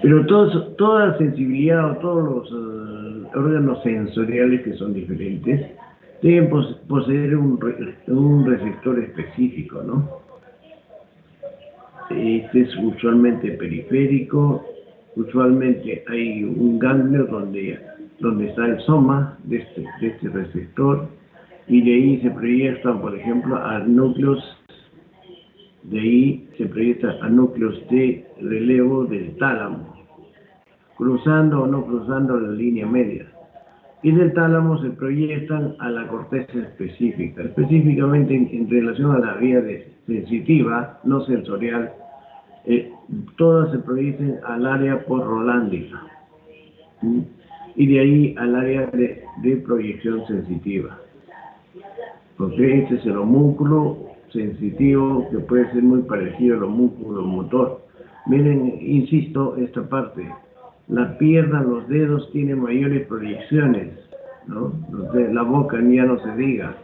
Pero toda sensibilidad o todos los órganos sensoriales que son diferentes deben poseer un receptor específico, ¿no? Este es usualmente periférico, usualmente hay un ganglio donde está el soma de este receptor, y de ahí se proyectan, por ejemplo, a núcleos, de ahí se proyecta a núcleos de relevo del tálamo, cruzando o no cruzando la línea media. Y del tálamo se proyectan a la corteza específica, específicamente en relación a la vía sensitiva, no sensorial. Todas se proyectan al área porrolándica, y de ahí al área de proyección sensitiva. Porque este es el homúnculo sensitivo, que puede ser muy parecido al homúnculo motor. Miren, insisto, esta parte. La pierna, los dedos tienen mayores proyecciones, ¿no? La boca ya no se diga,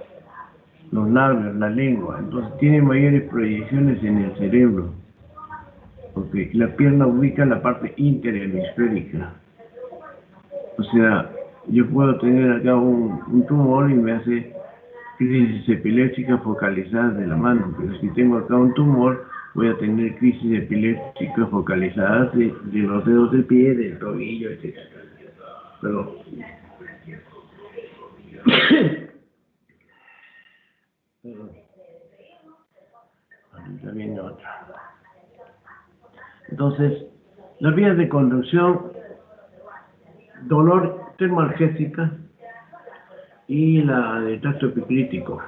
los labios, la lengua, entonces tiene mayores proyecciones en el cerebro. Porque la pierna ubica la parte interhemisférica. O sea, yo puedo tener acá un tumor y me hace crisis epilépticas focalizadas de la mano, pero si tengo acá un tumor, voy a tener crisis epilépticas focalizadas de los dedos del pie, del tobillo, etc. Pero ahorita viene otra. Entonces, las vías de conducción, dolor termoalgésica y la de tacto epicrítico,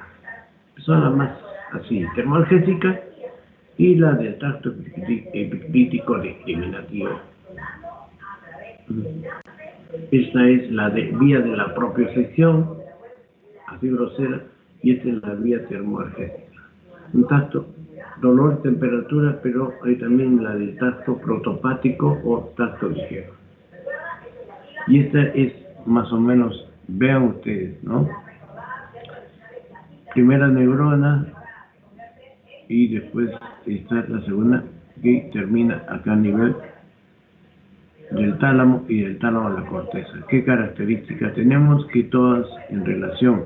son las más así, termoalgésica y la del tacto epicrítico discriminativo. Esta es la vía de la propiocepción, así grosera, y esta es la vía termoalgésica. Un tacto, dolor, temperatura, pero hay también la del tacto protopático o tacto ligero. Y esta es más o menos, vean ustedes, ¿no? Primera neurona y después está la segunda, que termina acá a nivel del tálamo y del tálamo a la corteza. ¿Qué características tenemos? Que todas en relación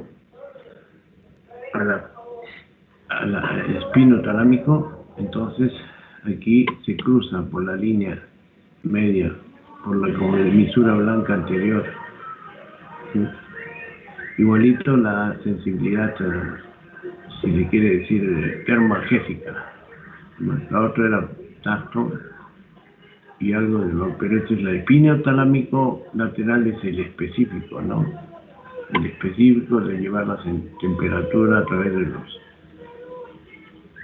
al espino talámico, entonces aquí se cruzan por la línea media, por la comisura blanca anterior. ¿Sí? Igualito la sensibilidad, si le quiere decir, termoalgésica. La otra era tacto y algo de lo, pero este es el espino talámico lateral, es el específico, ¿no? El específico de llevar la temperatura a través de los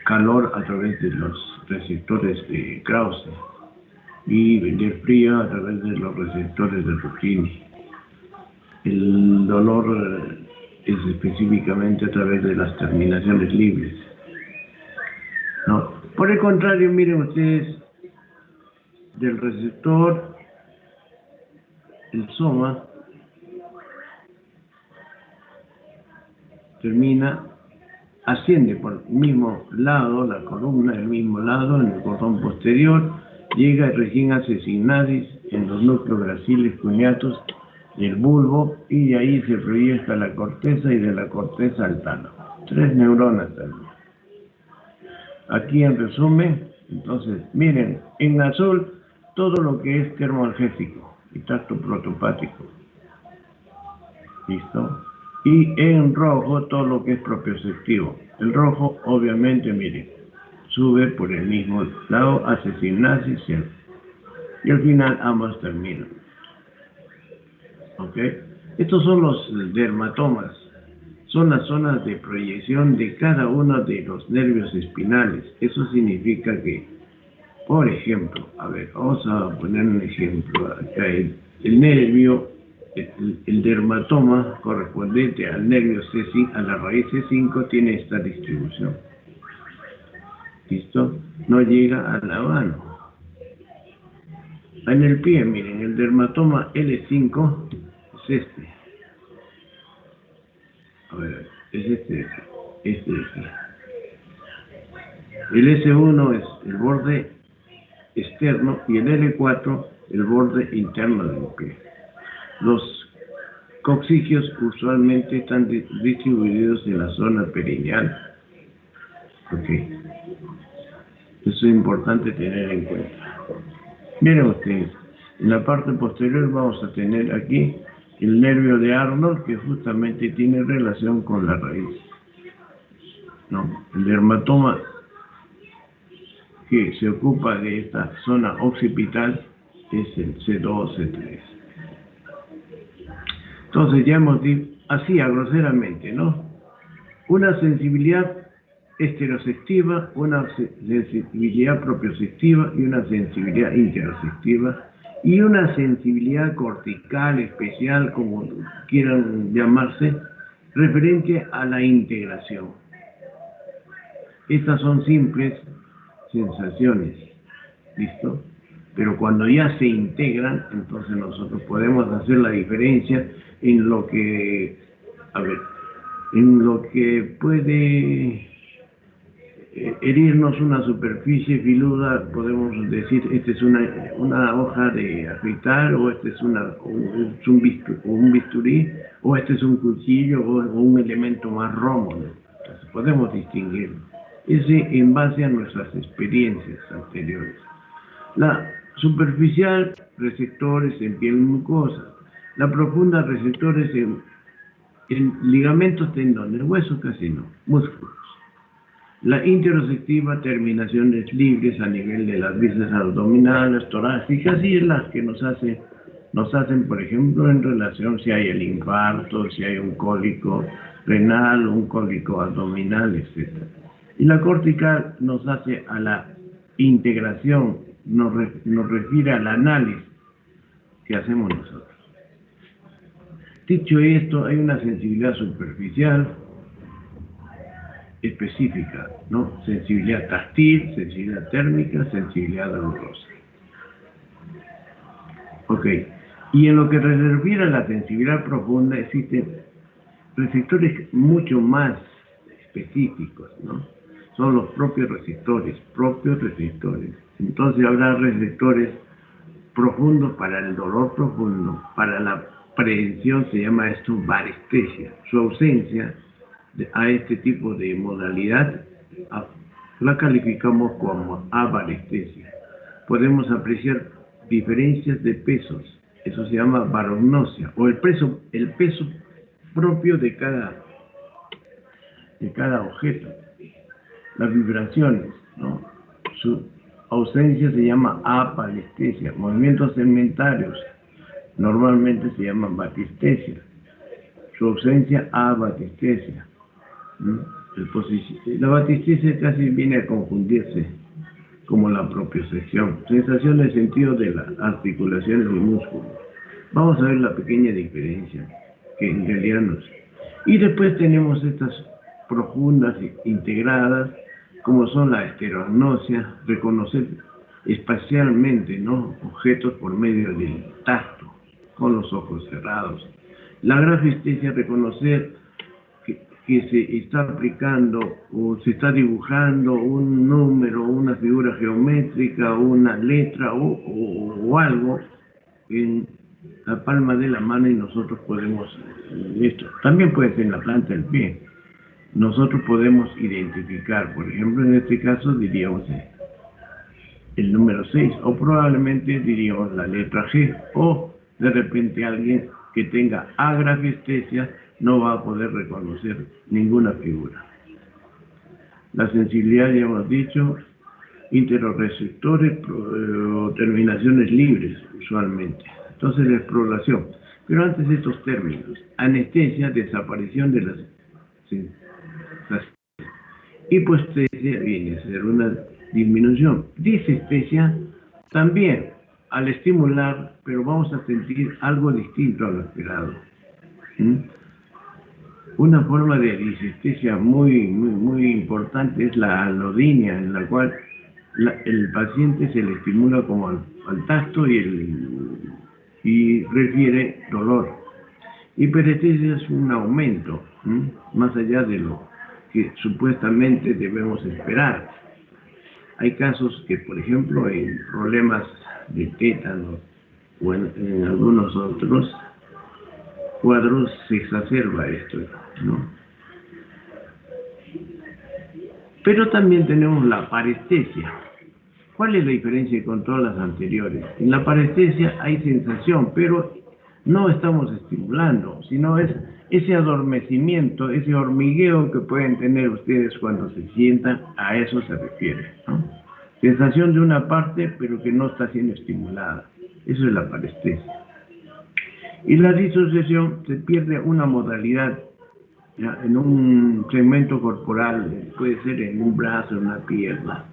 calor, a través de los receptores de Krause, y vender frío a través de los receptores de Ruffini. El dolor es específicamente a través de las terminaciones libres, ¿no? Por el contrario, miren ustedes, del receptor, el soma asciende por el mismo lado, la columna del mismo lado, en el cordón posterior, llega y recién hace signalis en los núcleos graciles cuneatus del bulbo, y de ahí se proyecta la corteza y de la corteza al tálamo. 3 neuronas también. Aquí en resumen, entonces, miren, en azul todo lo que es termoalgésico y tacto protopático. ¿Listo? Y en rojo todo lo que es propioceptivo. El rojo, obviamente, miren, sube por el mismo lado, hace sinapsis y al final ambos terminan. ¿Ok? Estos son los dermatomas. Son las zonas de proyección de cada uno de los nervios espinales. Eso significa que, por ejemplo, a ver, vamos a poner un ejemplo. Acá el nervio, el dermatoma correspondiente al nervio C5, a la raíz C5, tiene esta distribución. ¿Listo? No llega a la mano. En el pie, miren, el dermatoma L5 es este. A ver, es este. El S1 es el borde externo y el L4 el borde interno del pie. Los coccigios usualmente están distribuidos en la zona perineal. Ok. Eso es importante tener en cuenta. Miren ustedes, en la parte posterior vamos a tener aquí el nervio de Arnold, que justamente tiene relación con la raíz. ¿No? El dermatoma que se ocupa de esta zona occipital es el C2, C3. Entonces ya hemos dicho, así groseramente, ¿no? Una sensibilidad esteroceptiva, una sensibilidad propioceptiva y una sensibilidad interoceptiva y una sensibilidad cortical especial, como quieran llamarse, referente a la integración. Estas son simples sensaciones, ¿listo? Pero cuando ya se integran, entonces nosotros podemos hacer la diferencia en lo que, en lo que puede herirnos una superficie filuda. Podemos decir, esta es una hoja de afeitar, o este es un bisturí, o este es un cuchillo, o un elemento más rómulo. Entonces podemos distinguirlo. Ese en base a nuestras experiencias anteriores. La superficial, receptores en piel mucosa. La profunda, receptores en ligamentos, tendones, huesos casi no, músculos. La interoceptiva, terminaciones libres a nivel de las vísceras abdominales, torácicas, y las que nos hacen, por ejemplo, en relación si hay el infarto, si hay un cólico renal, un cólico abdominal, etc. Y la cortical nos hace a la integración, nos refiere al análisis que hacemos nosotros. Dicho esto, hay una sensibilidad superficial específica, ¿no? Sensibilidad táctil, sensibilidad térmica, sensibilidad dolorosa. Ok. Y en lo que se refiere a la sensibilidad profunda, existen receptores mucho más específicos, ¿no? Son los propios receptores. Entonces habrá receptores profundos para el dolor profundo, para la prevención, se llama esto varestesia. Su ausencia a este tipo de modalidad la calificamos como avarestesia. Podemos apreciar diferencias de pesos, eso se llama barognosia, o el peso propio de cada objeto. Las vibraciones, ¿no? Su ausencia se llama apalestesia. Movimientos segmentarios normalmente se llaman batestesia. Su ausencia, abatestesia. La batestesia casi viene a confundirse como la propiocepción. Sensación del sentido de las articulaciones y músculos. Vamos a ver la pequeña diferencia que en realidad nos... Y después tenemos estas profundas integradas, como son la estereognosia, reconocer espacialmente, ¿no?, objetos por medio del tacto, con los ojos cerrados. La grafestesia, reconocer que se está aplicando o se está dibujando un número, una figura geométrica, una letra o algo en la palma de la mano, y nosotros podemos, esto también puede ser en la planta del pie, nosotros podemos identificar, por ejemplo, en este caso diríamos el número 6, o probablemente diríamos la letra G, o de repente alguien que tenga agrafestesia no va a poder reconocer ninguna figura. La sensibilidad, ya hemos dicho, interoreceptores o terminaciones libres usualmente. Entonces la exploración. Pero antes de estos términos, anestesia, desaparición de las sensaciones. Hipoestesia viene a ser una disminución. Disestesia también, al estimular, pero vamos a sentir algo distinto a lo esperado. Una forma de disestesia muy importante es la alodinia, en la cual el paciente se le estimula como al tacto y refiere dolor. Hiperestesia es un aumento, más allá de lo que supuestamente debemos esperar. Hay casos que, por ejemplo, en problemas de tétano o en algunos otros cuadros se exacerba esto, ¿no? Pero también tenemos la parestesia. ¿Cuál es la diferencia con todas las anteriores? En la parestesia hay sensación, pero no estamos estimulando, sino es ese adormecimiento, ese hormigueo que pueden tener ustedes cuando se sientan, a eso se refiere, ¿no? Sensación de una parte, pero que no está siendo estimulada. Eso es la parestesia. Y la disociación se pierde una modalidad, ¿ya? En un segmento corporal, puede ser en un brazo, en una pierna,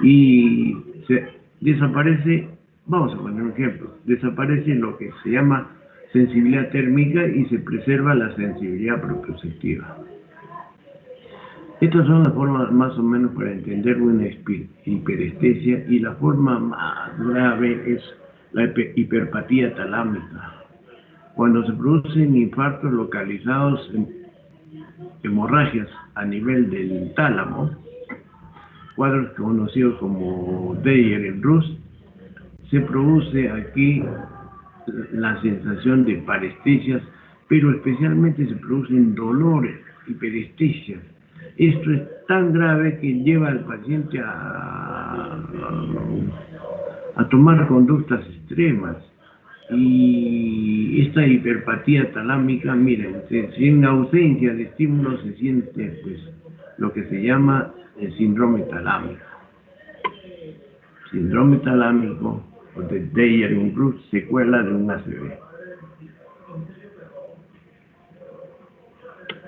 y se desaparece, vamos a poner un ejemplo, desaparece lo que se llama sensibilidad térmica y se preserva la sensibilidad proprioceptiva. Estas son las formas más o menos para entender una hiperestesia, y la forma más grave es la hiperpatía talámica. Cuando se producen infartos localizados en hemorragias a nivel del tálamo, cuadros conocidos como Deyer-Rust, se produce aquí la sensación de parestesias, pero especialmente se producen dolores, hiperestesias. Esto es tan grave que lleva al paciente a tomar conductas extremas. Y esta hiperpatía talámica, miren, sin ausencia de estímulo se siente pues lo que se llama el síndrome talámico. Síndrome talámico o de Deyer-Rust, secuela de un ACV.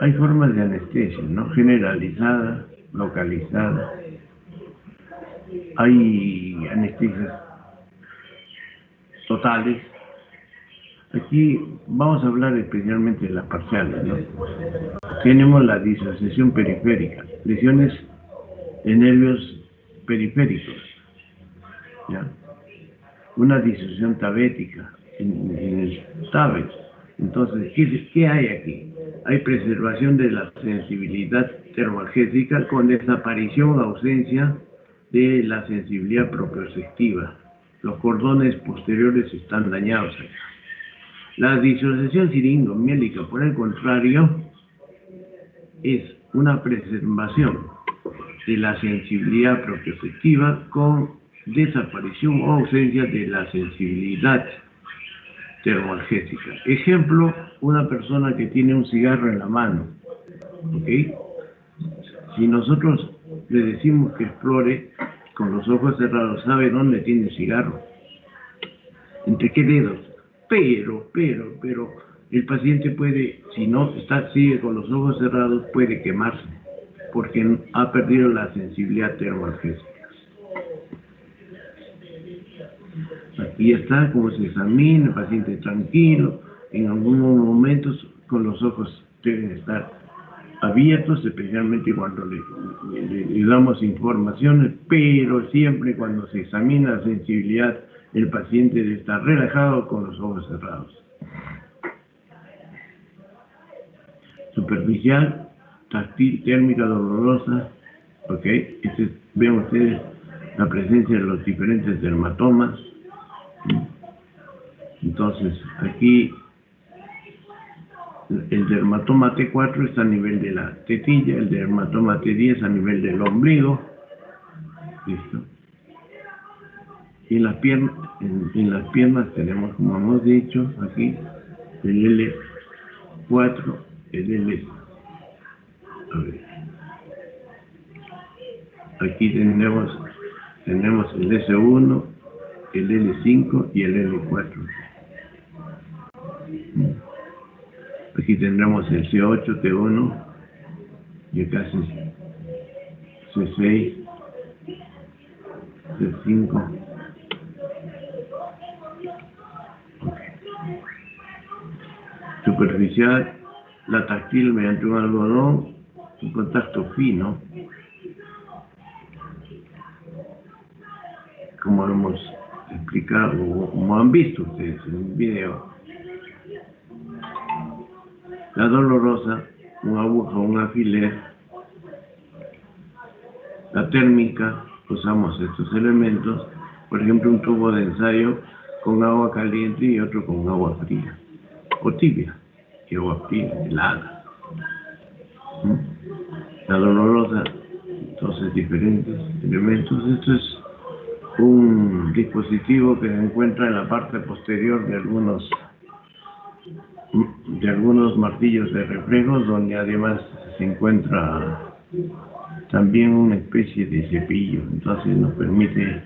Hay formas de anestesia, ¿no? Generalizada, localizada. Hay anestesias totales. Aquí vamos a hablar especialmente de las parciales, ¿no? Tenemos la disociación periférica, lesiones de nervios periféricos, ¿ya? Una disociación tabética en el TABET. Entonces, ¿qué hay aquí? Hay preservación de la sensibilidad termoalgésica con desaparición o ausencia de la sensibilidad proprioceptiva. Los cordones posteriores están dañados acá. La disociación siringomiélica, por el contrario, es una preservación de la sensibilidad proprioceptiva con desaparición o ausencia de la sensibilidad termoalgésica. Ejemplo, una persona que tiene un cigarro en la mano, ¿ok? Si nosotros le decimos que explore con los ojos cerrados, ¿sabe dónde tiene el cigarro? ¿Entre qué dedos? Pero, el paciente puede, si no sigue con los ojos cerrados, puede quemarse, porque ha perdido la sensibilidad termoalgésica. Aquí está cómo se examina, el paciente tranquilo, en algunos momentos con los ojos deben estar abiertos, especialmente cuando le damos informaciones, pero siempre cuando se examina la sensibilidad, el paciente debe estar relajado con los ojos cerrados. Superficial, táctil, térmica, dolorosa, ¿ok? Ven ustedes la presencia de los diferentes dermatomas. Entonces, aquí el dermatoma T4 está a nivel de la tetilla, el dermatoma T10 a nivel del ombligo. ¿Listo? Y en las piernas tenemos, como hemos dicho, aquí el L4, el L. A ver. Aquí tenemos el S1, el L5 y el L4. Aquí tendremos el C8, T1, y acá C6, C5. Okay. Superficial, la táctil mediante un algodón, un contacto fino, como lo hemos explicado, o como han visto ustedes en el video. La dolorosa, una aguja, un alfiler. La térmica, usamos estos elementos, por ejemplo, un tubo de ensayo con agua caliente y otro con agua fría, o tibia, y agua fría, helada. La dolorosa, entonces diferentes elementos. Esto es un dispositivo que se encuentra en la parte posterior de algunos martillos de reflejos, donde además se encuentra también una especie de cepillo. Entonces nos permite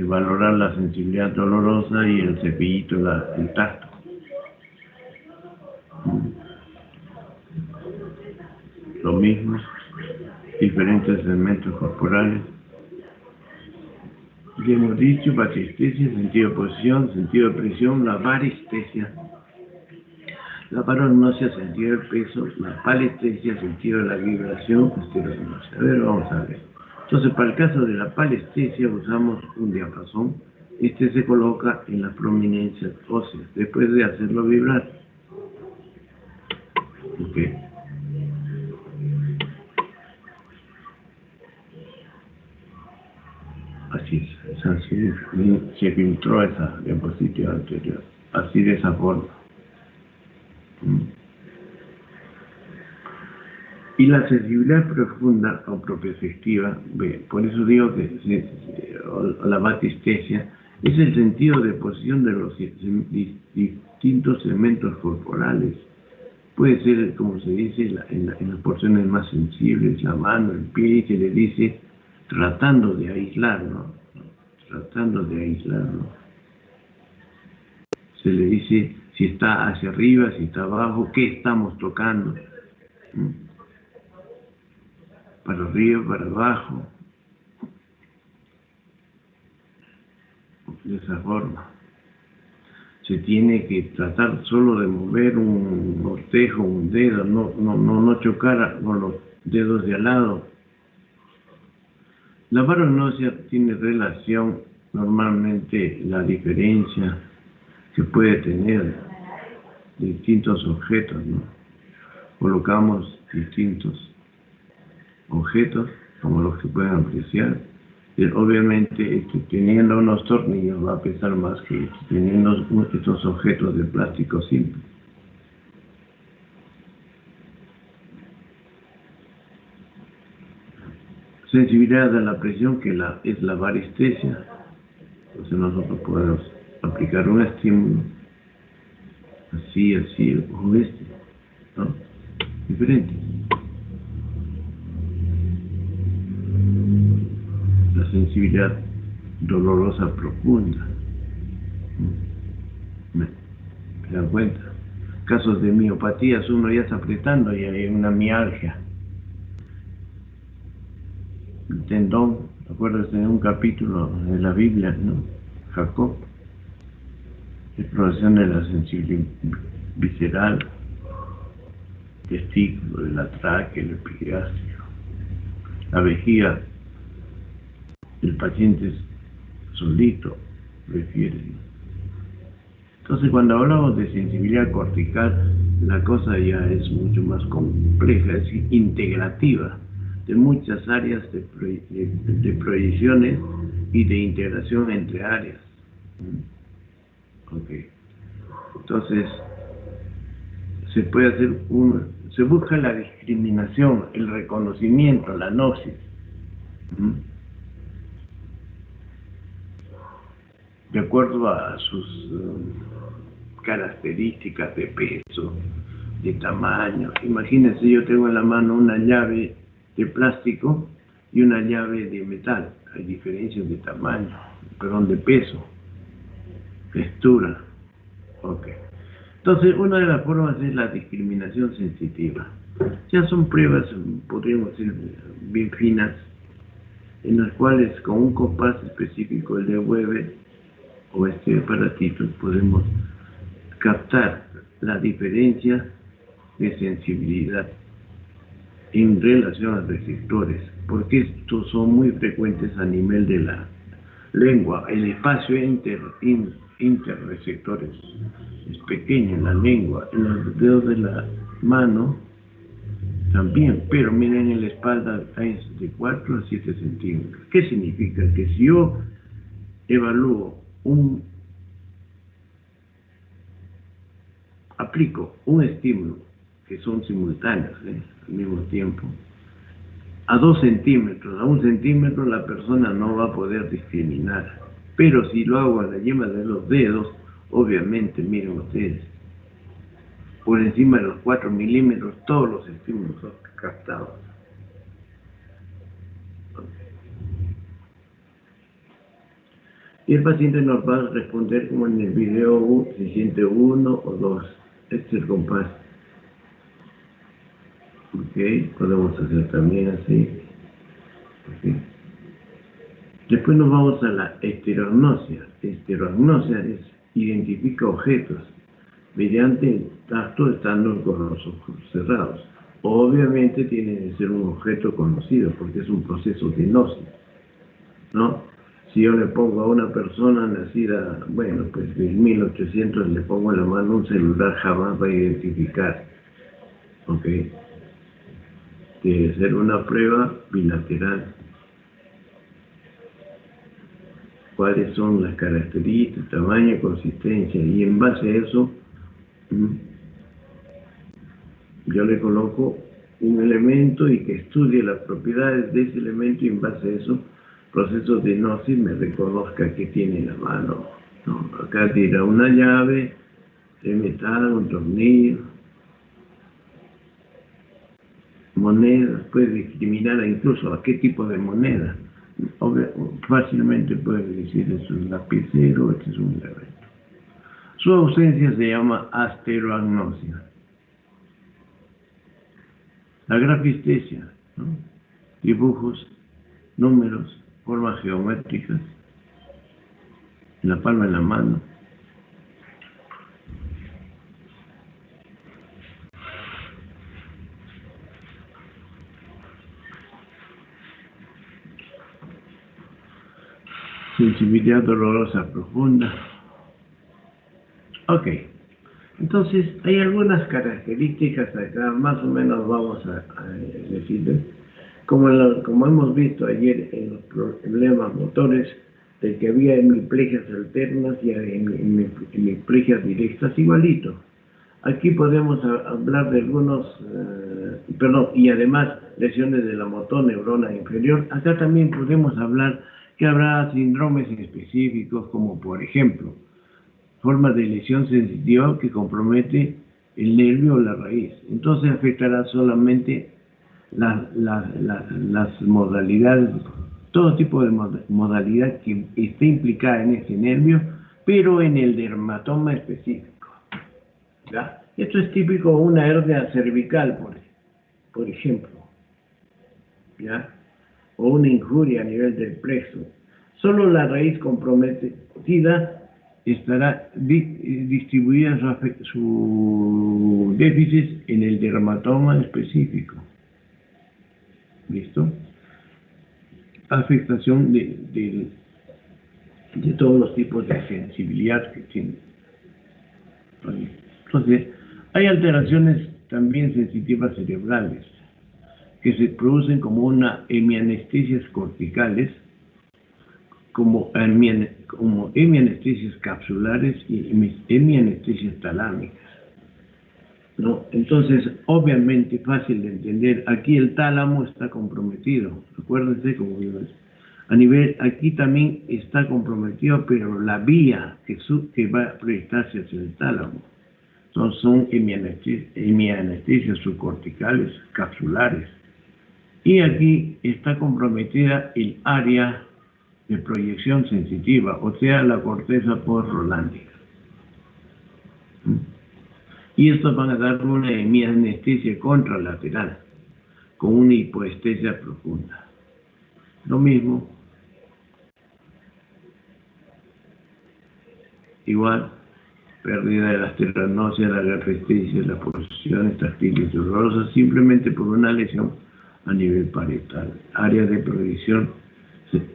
valorar la sensibilidad dolorosa y el cepillito, el tacto. Lo mismo, diferentes elementos corporales. Ya hemos dicho, basistesia, sentido de posición, sentido de presión, la varistesia, la parognosia, sentido del peso, la palestesia, sentido de la vibración, esterognosia. A ver, vamos a ver. Entonces, para el caso de la palestesia usamos un diapasón. Este se coloca en las prominencias óseas, después de hacerlo vibrar. Ok. Así es, así se filtró esa diapositiva anterior, así de esa forma. Y la sensibilidad profunda o propioceptiva, por eso digo que la batistesia es el sentido de posición de los distintos elementos corporales. Puede ser, como se dice, en las porciones más sensibles, la mano, el pie, y se le dice tratando de aislarlo, tratando de aislarlo. Se le dice si está hacia arriba, si está abajo, qué estamos tocando. Para arriba, para abajo. De esa forma. Se tiene que tratar solo de mover un cortejo, un dedo, no chocar con los dedos de al lado. La parognosia tiene relación, normalmente la diferencia que puede tener distintos objetos, ¿no? Colocamos distintos objetos, como los que pueden apreciar. Obviamente, teniendo unos tornillos va a pesar más que teniendo estos objetos de plástico simple. Sensibilidad a la presión, que es la varistesia. Entonces nosotros podemos aplicar un estímulo así, o ¿no? Diferente. La sensibilidad dolorosa profunda. ¿Se dan cuenta? Casos de miopatías, uno ya está apretando y hay una mialgia. El tendón, ¿te acuerdas de un capítulo de la Biblia, ¿no? Jacob. Exploración de la sensibilidad visceral, testículo, de la tráquea, el epigastrio, la vejiga. El paciente solito refiere. Entonces, cuando hablamos de sensibilidad cortical, la cosa ya es mucho más compleja, es integrativa, de muchas áreas de proyecciones y de integración entre áreas. Okay. Entonces, se puede hacer se busca la discriminación, el reconocimiento, la gnosis. De acuerdo a sus características de peso, de tamaño. Imagínense, yo tengo en la mano una llave de plástico y una llave de metal. Hay diferencias de tamaño, de peso, textura. Ok. Entonces, una de las formas es la discriminación sensitiva. Ya son pruebas, podríamos decir, bien finas, en las cuales con un compás específico, el de Weber, o este aparatito, podemos captar la diferencia de sensibilidad en relación a receptores, porque estos son muy frecuentes a nivel de la lengua. El espacio interreceptores es pequeño en la lengua, en los dedos de la mano también, pero miren, en la espalda hay de 4 a 7 centímetros. ¿Qué significa? Que si yo evalúo aplico un estímulo, que son simultáneos, al mismo tiempo, a 2 centímetros, a 1 centímetro, la persona no va a poder discriminar. Pero si lo hago a la yema de los dedos, obviamente, miren ustedes, por encima de los 4 milímetros, todos los estímulos son captados. Y el paciente nos va a responder como en el video, si siente 1 o 2. Este es el compás. Ok, podemos hacer también así. Okay. Después nos vamos a la estereognosia. Estereognosia es identifica objetos mediante el tacto estando con los ojos cerrados. Obviamente tiene que ser un objeto conocido porque es un proceso de gnosis, ¿no? Si yo le pongo a una persona nacida, bueno, pues en 1800 le pongo en la mano un celular, jamás va a identificar, ¿ok? Debe ser una prueba bilateral. ¿Cuáles son las características, tamaño, consistencia? Y en base a eso, yo le coloco un elemento y que estudie las propiedades de ese elemento y en base a eso, procesos de gnosis me reconozca que tiene en la mano. ¿No? Acá tira una llave de metal, un tornillo, monedas, puede discriminar incluso a qué tipo de moneda. Fácilmente puede decir, es un lapicero, este es un llavero. Su ausencia se llama astereognosia. La grafistesia, ¿no? Dibujos, números, formas geométricas, en la palma de la mano. Sensibilidad dolorosa profunda. Ok, entonces hay algunas características acá, más o menos vamos a decirles, como hemos visto ayer en los problemas motores, de que había hemiplegias alternas y hemiplegias directas, igualito. Aquí podemos hablar de algunos, y además lesiones de la motoneurona inferior. Acá también podemos hablar que habrá síndromes específicos, como por ejemplo, forma de lesión sensitiva que compromete el nervio o la raíz. Entonces afectará solamente las modalidades, todo tipo de modalidad que esté implicada en ese nervio, pero en el dermatoma específico. ¿Ya? Esto es típico de una hernia cervical, por ejemplo, ¿ya? O una injuria a nivel del plexo. Solo la raíz comprometida estará distribuida su déficit en el dermatoma específico. ¿Listo? Afectación de todos los tipos de sensibilidad que tiene. Entonces, hay alteraciones también sensitivas cerebrales que se producen como una hemianestesias corticales, como hemianestesias capsulares y hemianestesias talámicas, ¿no? Entonces, obviamente, fácil de entender, aquí el tálamo está comprometido, acuérdense como yo aquí también está comprometido, pero la vía que va a proyectarse hacia el tálamo. Entonces, son hemianestesias subcorticales, capsulares. Y aquí está comprometida el área de proyección sensitiva, o sea, la corteza postrolándica. Y estos van a dar una hemianestesia contralateral, con una hipoestesia profunda. Lo mismo, igual, pérdida de la estereognosia, la grafistesia, las pulsaciones táctiles dolorosas, simplemente por una lesión a nivel parietal, área de proyección,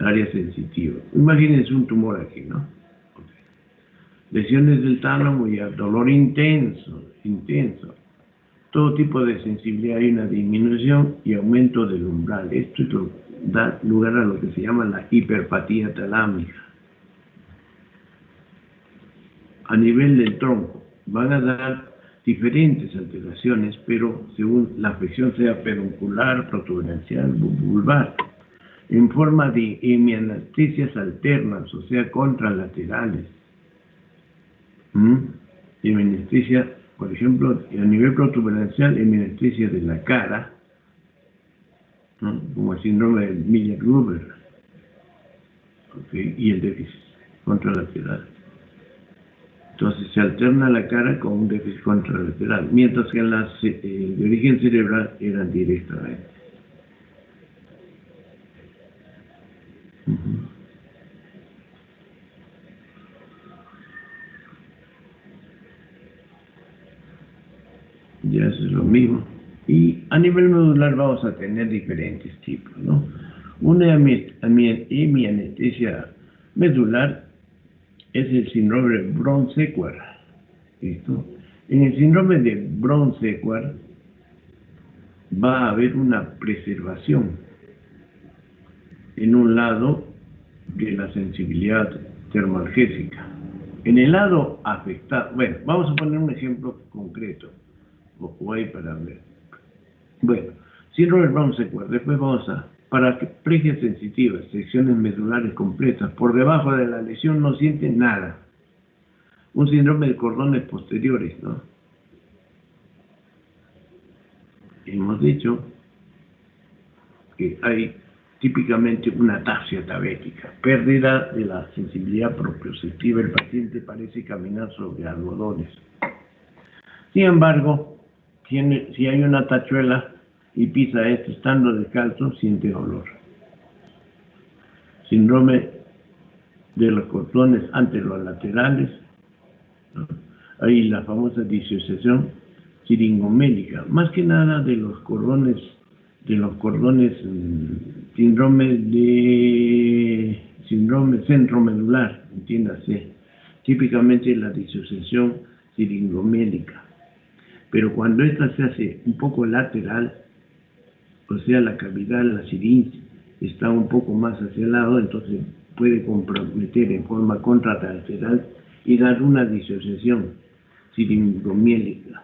área sensitiva. Imagínense un tumor aquí, ¿no? Lesiones del tálamo y dolor intenso, todo tipo de sensibilidad hay una disminución y aumento del umbral. Esto da lugar a lo que se llama la hiperpatía talámica. A nivel del tronco, van a dar diferentes alteraciones, pero según la afección sea peduncular, protuberancial, bulbar, en forma de hemianestesias alternas, o sea, contralaterales. Hemianestesia, por ejemplo, a nivel protuberancial, hemianestesia de la cara, ¿no? Como el síndrome de Miller-Gruber, ¿okay? Y el déficit contralateral. Entonces se alterna la cara con un déficit contralateral, mientras que en las de origen cerebral eran directamente. Ya eso es lo mismo. Y a nivel medular vamos a tener diferentes tipos, ¿no? Una hemianestesia medular es el síndrome de Brown-Séquard. ¿Listo? En el síndrome de Brown-Séquard va a haber una preservación en un lado de la sensibilidad termoalgésica. En el lado afectado, bueno, vamos a poner un ejemplo concreto, o ahí para ver. Bueno, síndrome de Brown-Séquard, después vamos a paraplegias sensitivas, secciones medulares completas, por debajo de la lesión no sienten nada. Un síndrome de cordones posteriores, ¿no? Hemos dicho que hay típicamente una ataxia tabética, pérdida de la sensibilidad propioceptiva, el paciente parece caminar sobre algodones. Sin embargo, si hay una tachuela y pisa esto estando descalzo, siente dolor. Síndrome de los cordones anterolaterales, ¿no? Hay la famosa disociación siringomélica, más que nada de los cordones, síndrome centromedular, entiéndase, típicamente la disociación siringomélica. Pero cuando esta se hace un poco lateral, o sea, la cavidad, la siringe, está un poco más hacia el lado, entonces puede comprometer en forma contralateral y dar una disociación siringomélica.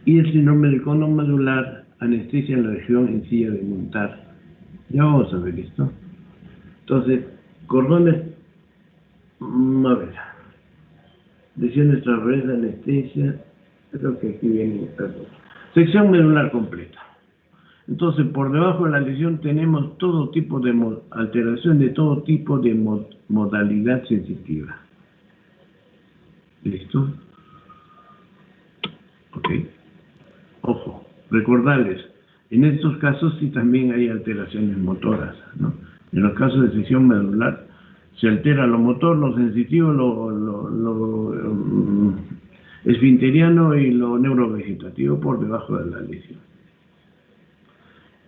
Y el síndrome del cono medular, anestesia en la región en silla de montar. Ya vamos a ver esto. Entonces, cordones, a ver, lesiones transversales, anestesia, creo que aquí viene, perdón. Sección medular completa. Entonces, por debajo de la lesión tenemos todo tipo de alteración de todo tipo de modalidad sensitiva. ¿Listo? Ok. Ojo, recordarles, en estos casos sí también hay alteraciones motoras, ¿no? En los casos de sección medular se altera lo motor, lo sensitivo, lo esfinteriano y lo neurovegetativo por debajo de la lesión.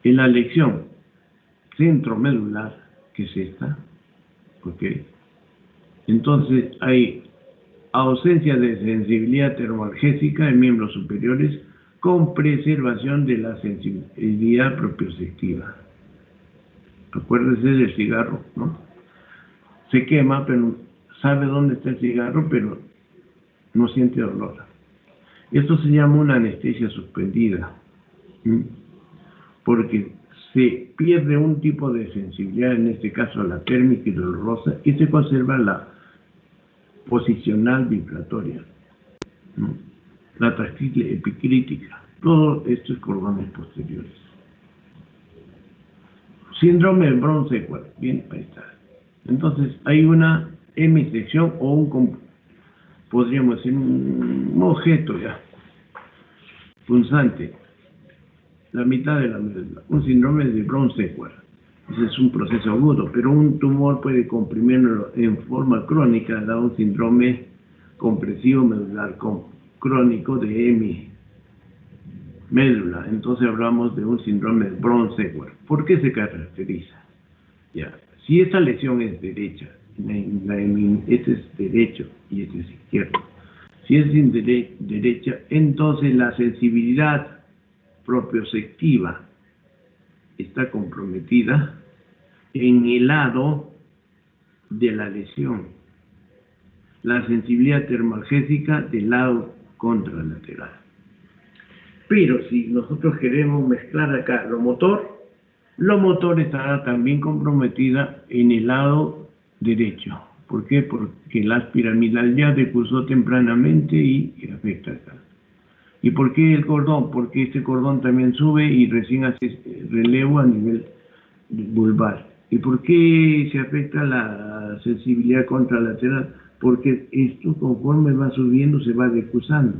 En la lesión centromedular, que es esta, ¿ok? Entonces hay ausencia de sensibilidad termoalgésica en miembros superiores con preservación de la sensibilidad propioceptiva. Acuérdese del cigarro, ¿no? Se quema, pero sabe dónde está el cigarro, pero no siente dolor. Esto se llama una anestesia suspendida, porque se pierde un tipo de sensibilidad, en este caso la térmica y dolorosa, y se conserva la posicional vibratoria, ¿no? La táctil epicrítica, todo esto es cordones posteriores. Síndrome de Brown-Séquard, bien, ahí está. Entonces hay una hemisección o podríamos decir un objeto ya, punzante, la mitad de la médula, un síndrome de Brown-Séquard. Ese es un proceso agudo, pero un tumor puede comprimirlo en forma crónica, da un síndrome compresivo medular crónico de médula. Entonces hablamos de un síndrome de Brown-Séquard. ¿Por qué se caracteriza? Ya, si esta lesión es derecha, este es derecho y este es izquierdo, Si es en derecha, entonces la sensibilidad propioceptiva está comprometida en el lado de la lesión, la sensibilidad termalgésica del lado contralateral. Pero si nosotros queremos mezclar acá lo motor estará también comprometida en el lado derecho. ¿Por qué? Porque la piramidal ya decursó tempranamente y afecta acá. ¿Y por qué el cordón? Porque este cordón también sube y recién hace relevo a nivel vulvar. ¿Y por qué se afecta la sensibilidad contralateral? Porque esto conforme va subiendo se va decusando.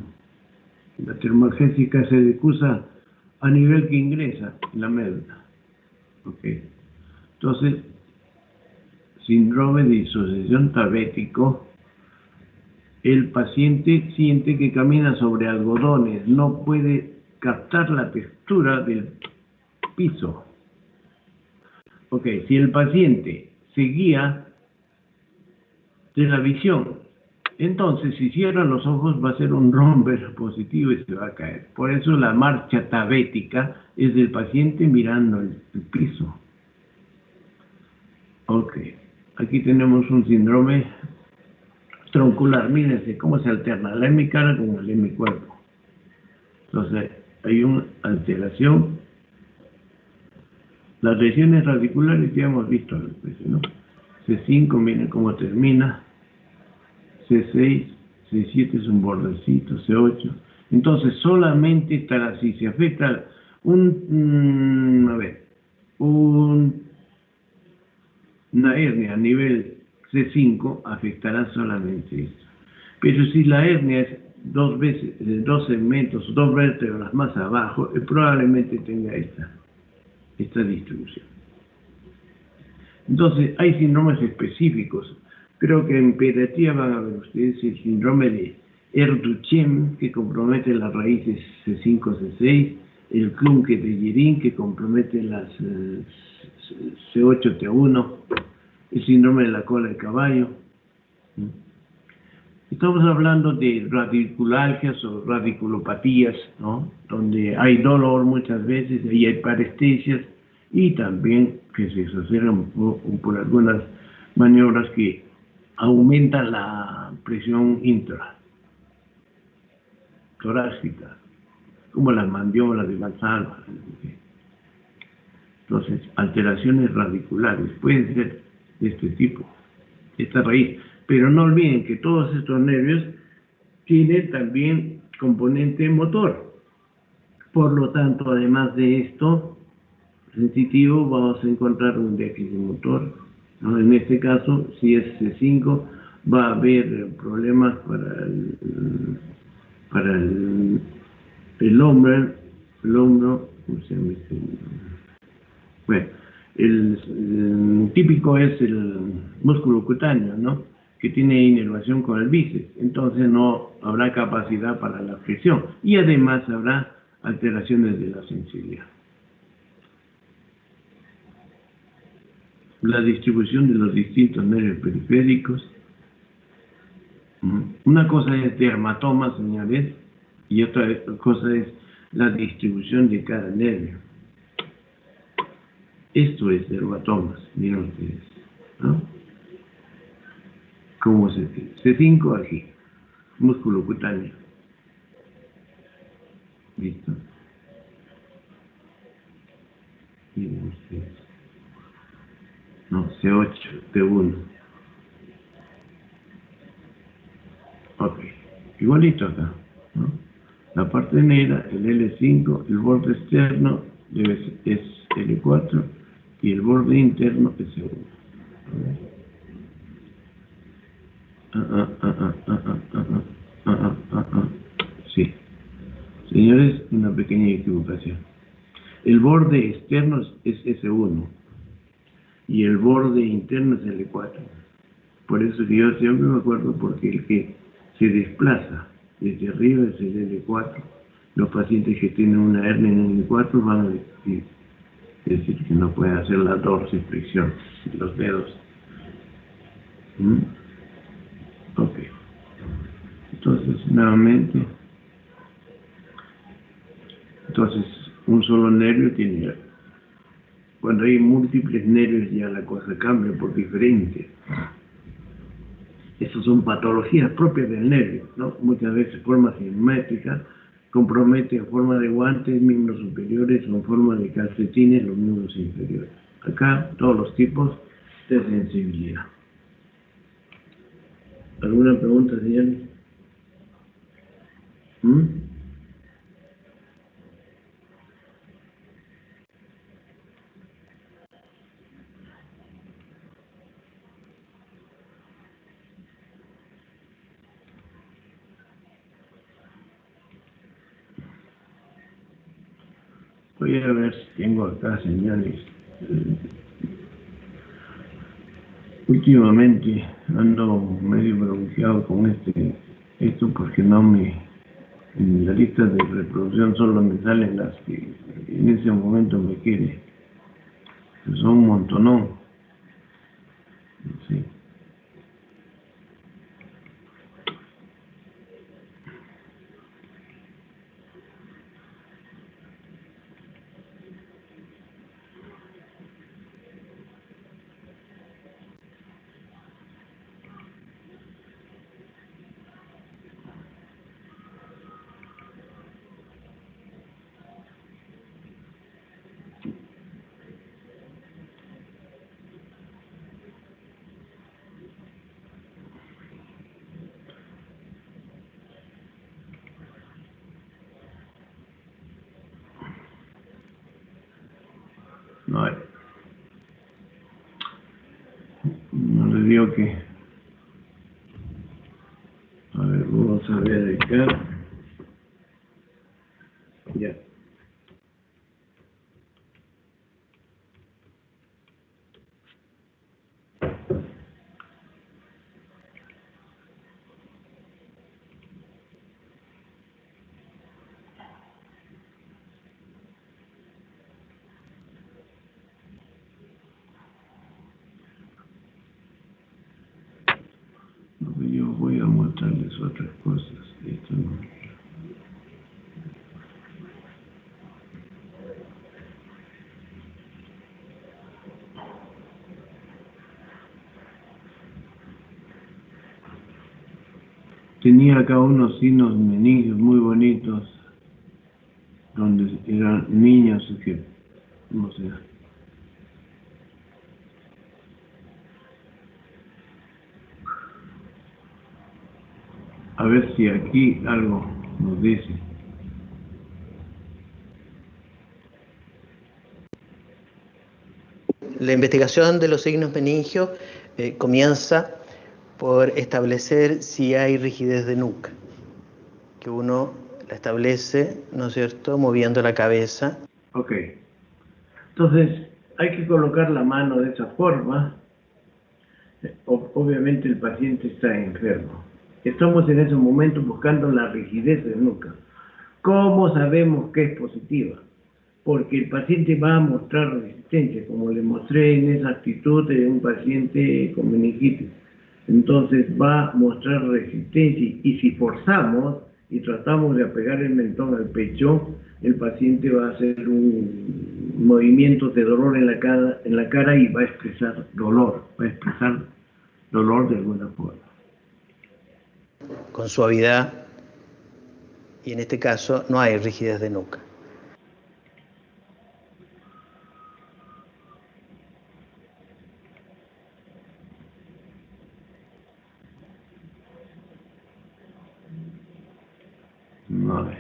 La termalgésica se decusa a nivel que ingresa en la médula. Okay. Entonces, síndrome de disociación tabético, el paciente siente que camina sobre algodones, no puede captar la textura del piso. Ok, si el paciente se guía de la visión, entonces si cierra los ojos va a ser un romper positivo y se va a caer. Por eso la marcha tabética es del paciente mirando el piso. Ok, aquí tenemos un síndrome troncular. Mírense cómo se alterna la hemicara con el hemicuerpo. Entonces hay una alteración. Las lesiones radiculares ya hemos visto, ¿no? C5, miren cómo termina. C6, C7 es un bordecito, C8. Entonces solamente estará así. Se afecta una hernia a nivel C5 afectará solamente esto. Pero si la hernia es dos segmentos, dos vértebras más abajo, probablemente tenga esta distribución. Entonces, hay síndromes específicos. Creo que en pediatría van a ver ustedes el síndrome de Duchenne, que compromete las raíces C5, C6, el Klumpke de Yerin, que compromete las C8, T1, el síndrome de la cola de caballo. Estamos hablando de radiculalgias o radiculopatías, ¿no? Donde hay dolor muchas veces y hay parestesias, y también que se exacerban por algunas maniobras que aumentan la presión intratorácica, como las mandíbulas de Valsalva. Entonces, alteraciones radiculares pueden ser de este tipo, esta raíz. Pero no olviden que todos estos nervios tienen también componente motor. Por lo tanto, además de esto sensitivo, vamos a encontrar un déficit motor, ¿no? En este caso, si es C5, va a haber problemas para el hombro, ¿cómo se llama este? Bueno, el típico es el músculo cutáneo, ¿no? Que tiene inervación con el bíceps, entonces no habrá capacidad para la flexión y además habrá alteraciones de la sensibilidad. La distribución de los distintos nervios periféricos. Una cosa es dermatoma, señores, y otra cosa es la distribución de cada nervio. Esto es dermatomas, miren ustedes, ¿no? Como C5 aquí, músculo cutáneo. ¿Listo? Miren ustedes. No, C8, T1. Ok, igualito acá, ¿no? La parte negra, el L5, el borde externo es L4 y el borde interno es C1. Sí. Señores, una pequeña equivocación. El borde externo es S1 y el borde interno es L4. Por eso que yo siempre me acuerdo, porque el que se desplaza desde arriba es el L4. Los pacientes que tienen una hernia en el L4 van a decir que no pueden hacer la dorsiflexión de los dedos. Ok. Entonces, nuevamente. Entonces, un solo nervio tiene... Cuando hay múltiples nervios ya la cosa cambia por diferente. Esas son patologías propias del nervio, ¿no? Muchas veces forma simétrica, compromete en forma de guantes, miembros superiores o en forma de calcetines los miembros inferiores. Acá todos los tipos de sensibilidad. ¿Alguna pregunta, señores? Voy a ver si tengo acá señales. Últimamente ando medio bronceado con esto porque no en la lista de reproducción solo me salen las que en ese momento me quiere. Son un montonón. Sí. No hay. No le digo que... A ver, vamos a ver acá. Ya. Yo voy a mostrarles otras cosas. Esto no. Tenía acá unos signos meningios muy bonitos, donde eran niños que, no sé. A ver si aquí algo nos dice. La investigación de los signos meningios comienza por establecer si hay rigidez de nuca, que uno la establece, ¿no es cierto?, moviendo la cabeza. Ok. Entonces, hay que colocar la mano de esa forma. Obviamente el paciente está enfermo. Estamos en ese momento buscando la rigidez de nuca. ¿Cómo sabemos que es positiva? Porque el paciente va a mostrar resistencia, como le mostré en esa actitud de un paciente con meningitis. Entonces va a mostrar resistencia y si forzamos y tratamos de apegar el mentón al pecho, el paciente va a hacer un movimiento de dolor en la cara y va a expresar dolor, de alguna forma. Con suavidad, y en este caso no hay rigidez de nuca. No hay.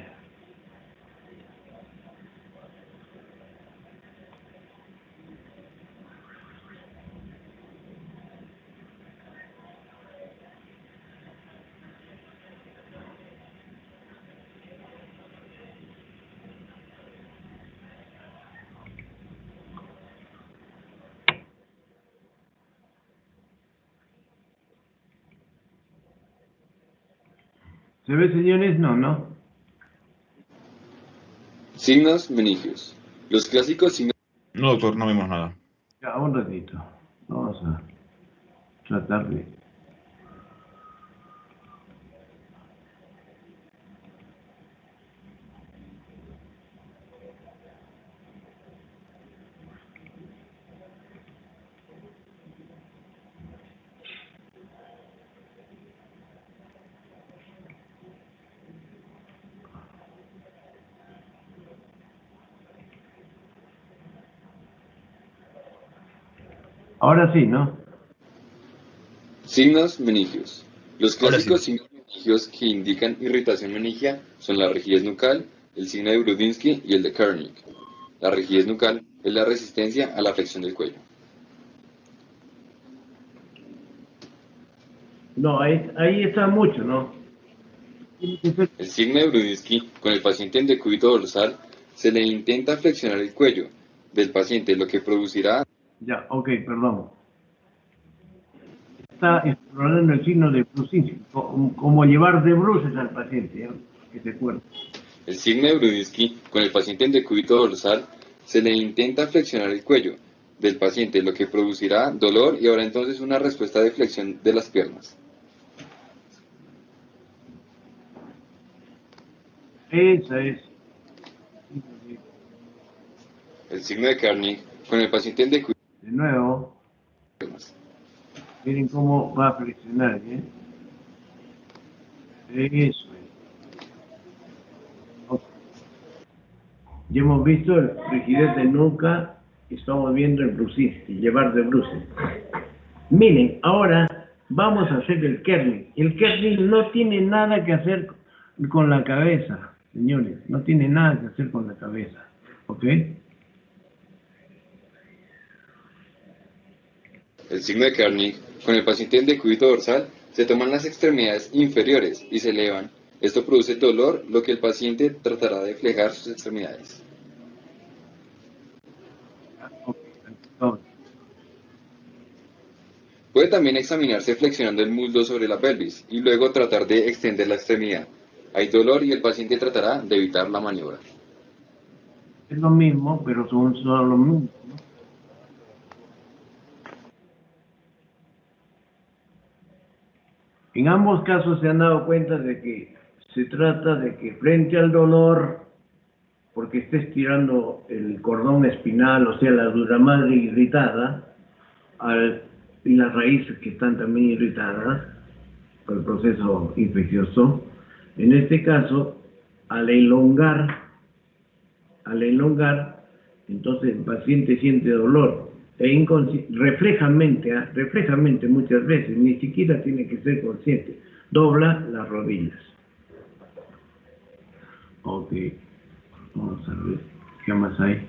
¿Se ve, señores? No. Signos meningios. Los clásicos signos... No, doctor, no vemos nada. Ya, un ratito. Vamos a tratar de... Ahora sí, ¿no? Signos meningios. Los Ahora sí. clásicos signos meningios que indican irritación meningia son la rigidez nucal, el signo de Brudinsky y el de Kernig. La rigidez nucal es la resistencia a la flexión del cuello. No, ahí está mucho, ¿no? Tiene que ser- El signo de Brudinsky, con el paciente en decúbito dorsal, se le intenta flexionar el cuello del paciente, lo que producirá. Ya, ok, perdón. Está explorando el signo de Brusinski, como llevar de bruces al paciente, ¿ya? Que se acuerde. El signo de Brudinsky, con el paciente en decúbito dorsal, se le intenta flexionar el cuello del paciente, lo que producirá dolor y habrá entonces una respuesta de flexión de las piernas. Esa es. El signo de Kernig, con el paciente en decúbito De nuevo, dorsal. miren cómo va a flexionar, ¿eh? Eso es. Ok. Ya hemos visto el rigidez de nuca, estamos viendo el Brusinski, llevar de bruces. Miren, ahora vamos a hacer el Kerning. El Kerning no tiene nada que hacer con la cabeza, señores, no tiene nada que hacer con la cabeza, ¿ok? El signo de Kernig, con el paciente en decúbito dorsal, se toman las extremidades inferiores y se elevan. Esto produce dolor, lo que el paciente tratará de flejar sus extremidades. Ok, entonces, Puede también examinarse flexionando el muslo sobre la pelvis y luego tratar de extender la extremidad. Hay dolor y el paciente tratará de evitar la maniobra. es lo mismo, pero son solo lo mismo, ¿no? En ambos casos se han dado cuenta de que se trata de que frente al dolor, porque está estirando el cordón espinal, o sea, la dura madre irritada, y las raíces que están también irritadas por el proceso infeccioso. En este caso, al elongar, entonces el paciente siente dolor reflejamente muchas veces, ni siquiera tiene que ser consciente, dobla las rodillas. Ok, vamos a ver qué más hay.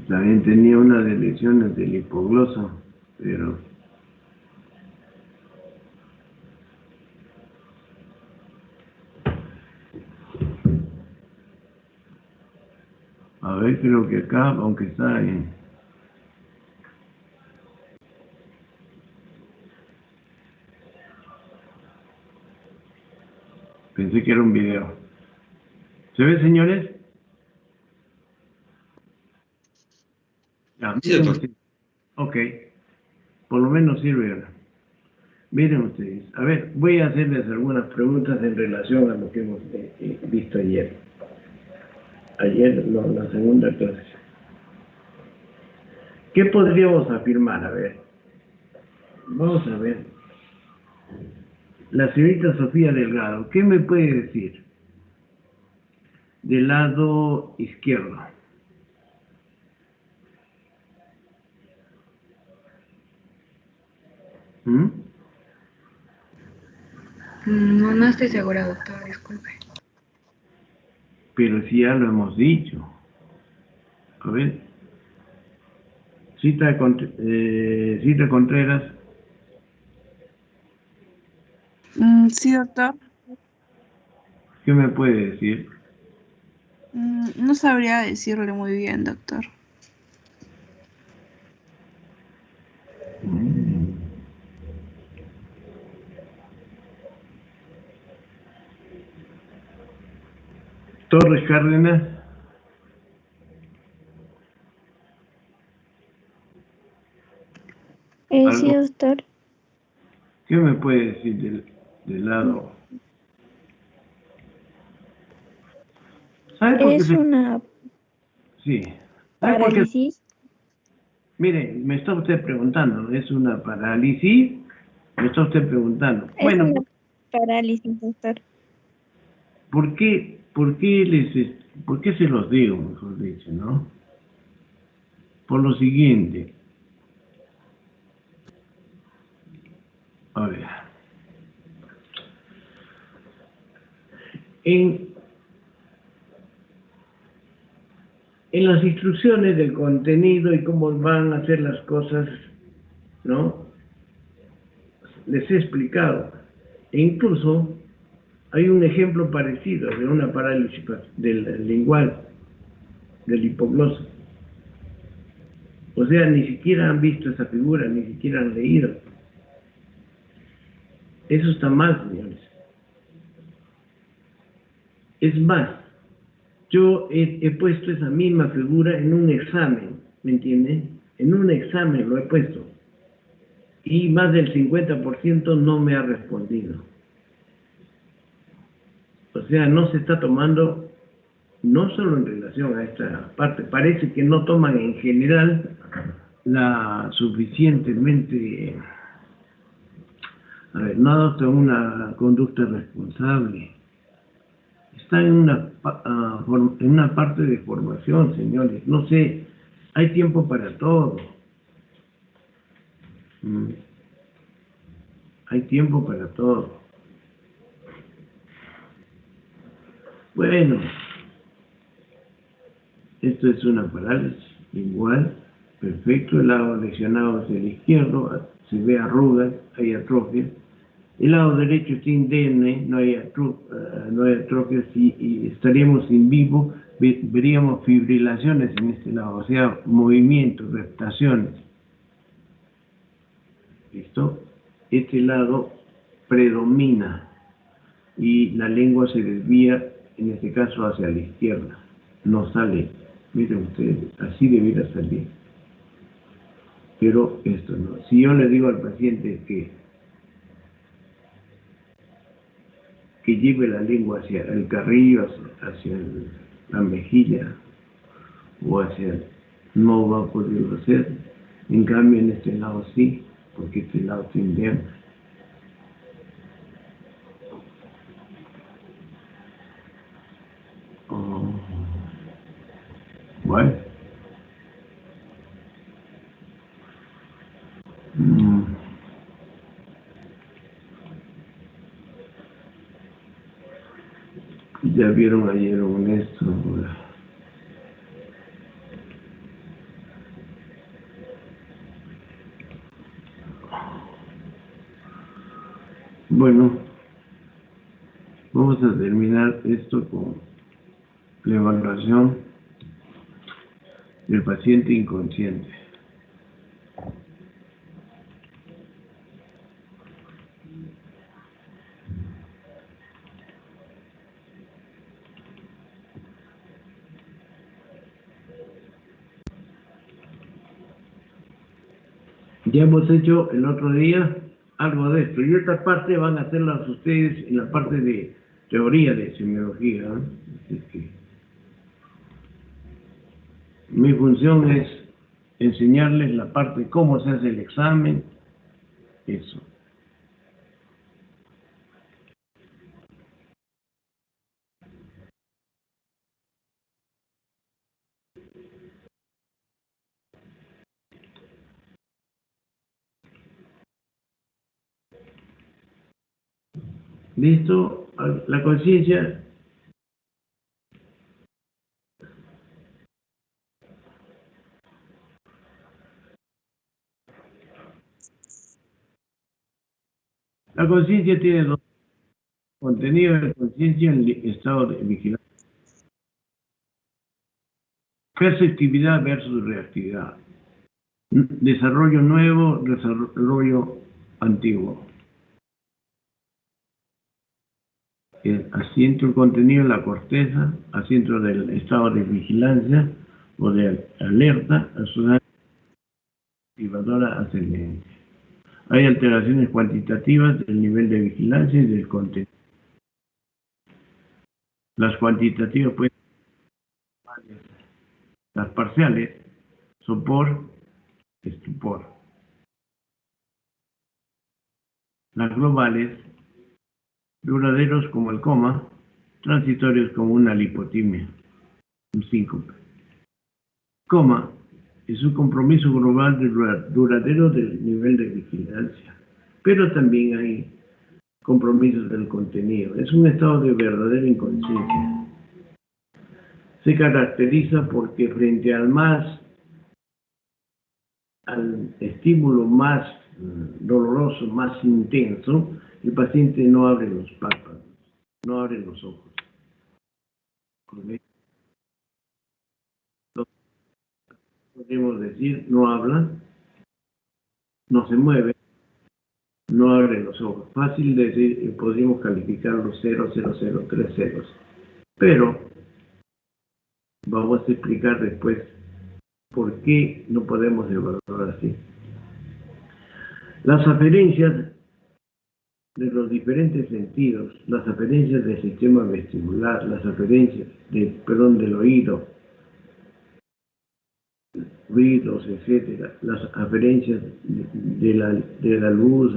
También tenía una de lesiones del hipogloso, pero a ver, creo que acá, aunque está en... Pensé que era un video. ¿Se ve, señores? Ya, Sí, miren doctor. ustedes. Ok, por lo menos sirve ahora. Miren ustedes. A ver, voy a hacerles algunas preguntas en relación a lo que hemos visto ayer. Ayer, no, la segunda clase. ¿Qué podríamos afirmar? A ver, vamos a ver. La señorita Sofía Delgado, ¿qué me puede decir del lado izquierdo? ¿Mm? No, no estoy segura, doctor, disculpe. Pero si ya lo hemos dicho. A ver, Cita Contreras. Sí, doctor. ¿Qué me puede decir? No sabría decirle muy bien, doctor. Torres Cárdenas. Sí, doctor. ¿Qué me puede decir del lado? ¿Sabe por qué Es una Sí. ¿Sabe por qué? parálisis. Mire, me está usted preguntando, ¿es una parálisis? Me está usted preguntando. Es Bueno, una parálisis, doctor. ¿por qué se los digo, mejor dicho, no? Por lo siguiente. A ver. En las instrucciones del contenido y cómo van a hacer las cosas, ¿no? Les he explicado. E incluso hay un ejemplo parecido de una parálisis del lingual, del hipogloso. O sea, ni siquiera han visto esa figura, ni siquiera han leído. Eso está mal, señores. Es más, yo he puesto esa misma figura en un examen, ¿me entienden? En un examen lo he puesto. Y más del 50% no me ha respondido. O sea, no se está tomando, no solo en relación a esta parte, parece que no toman en general la suficientemente, a ver, no adoptan una conducta responsable. Está en una parte de formación, señores. No sé, hay tiempo para todo. Hay tiempo para todo. Bueno, esto es una parálisis igual, perfecto. El lado lesionado es el izquierdo, se ve arrugas, hay atrofia. El lado derecho está indemne, no hay atrofias y estaríamos en vivo, veríamos fibrilaciones en este lado, o sea, movimientos, reptaciones. ¿Listo? Este lado predomina y la lengua se desvía, en este caso, hacia la izquierda. No sale, miren ustedes, así debiera salir. Pero esto no. Si yo le digo al paciente que lleve la lengua hacia el carrillo, hacia la mejilla o no va a poderlo hacer. En cambio, en este lado sí, porque este lado está indemne. Bueno. Ya vieron ayer un esto. Bueno, vamos a terminar esto con la evaluación del paciente inconsciente. Ya hemos hecho el otro día algo de esto, y esta parte van a hacerlas ustedes en la parte de teoría de semiología, ¿no? Así que mi función es enseñarles la parte de cómo se hace el examen, eso. ¿Listo? La conciencia. La conciencia tiene dos: contenido de conciencia en estado de vigilancia. Perceptividad versus reactividad. Desarrollo nuevo, desarrollo antiguo. El asiento el contenido en la corteza, asiento del estado de vigilancia o de alerta, activadora ascendente. Hay alteraciones cuantitativas del nivel de vigilancia y del contenido. Las cuantitativas pueden ser las parciales, sopor, estupor. Las globales, duraderos como el coma, transitorios como una lipotimia, un síncope. Coma es un compromiso global duradero del nivel de vigilancia, pero también hay compromisos del contenido. Es un estado de verdadera inconsciencia. Se caracteriza porque frente al estímulo más doloroso, más intenso, el paciente no abre los párpados, no abre los ojos. Podemos decir, no habla, no se mueve, no abre los ojos. Fácil decir, podríamos calificar los 0, 0, 0, 3 ceros. Pero vamos a explicar después por qué no podemos evaluar así. Las aferencias de los diferentes sentidos, las aferencias del sistema vestibular, las aferencias del oído, ruidos, etcétera, las aferencias de la luz,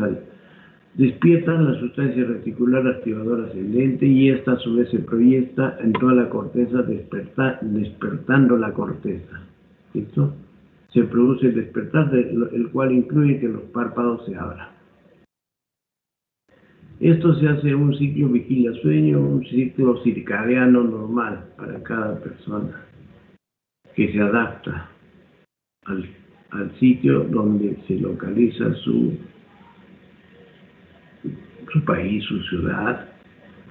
despiertan la sustancia reticular activadora ascendente y esta a su vez se proyecta en toda la corteza, despertando la corteza. ¿Listo? Se produce el despertar, el cual incluye que los párpados se abran. Esto se hace un ciclo vigilia-sueño, un ciclo circadiano normal para cada persona, que se adapta al sitio donde se localiza su país, su ciudad,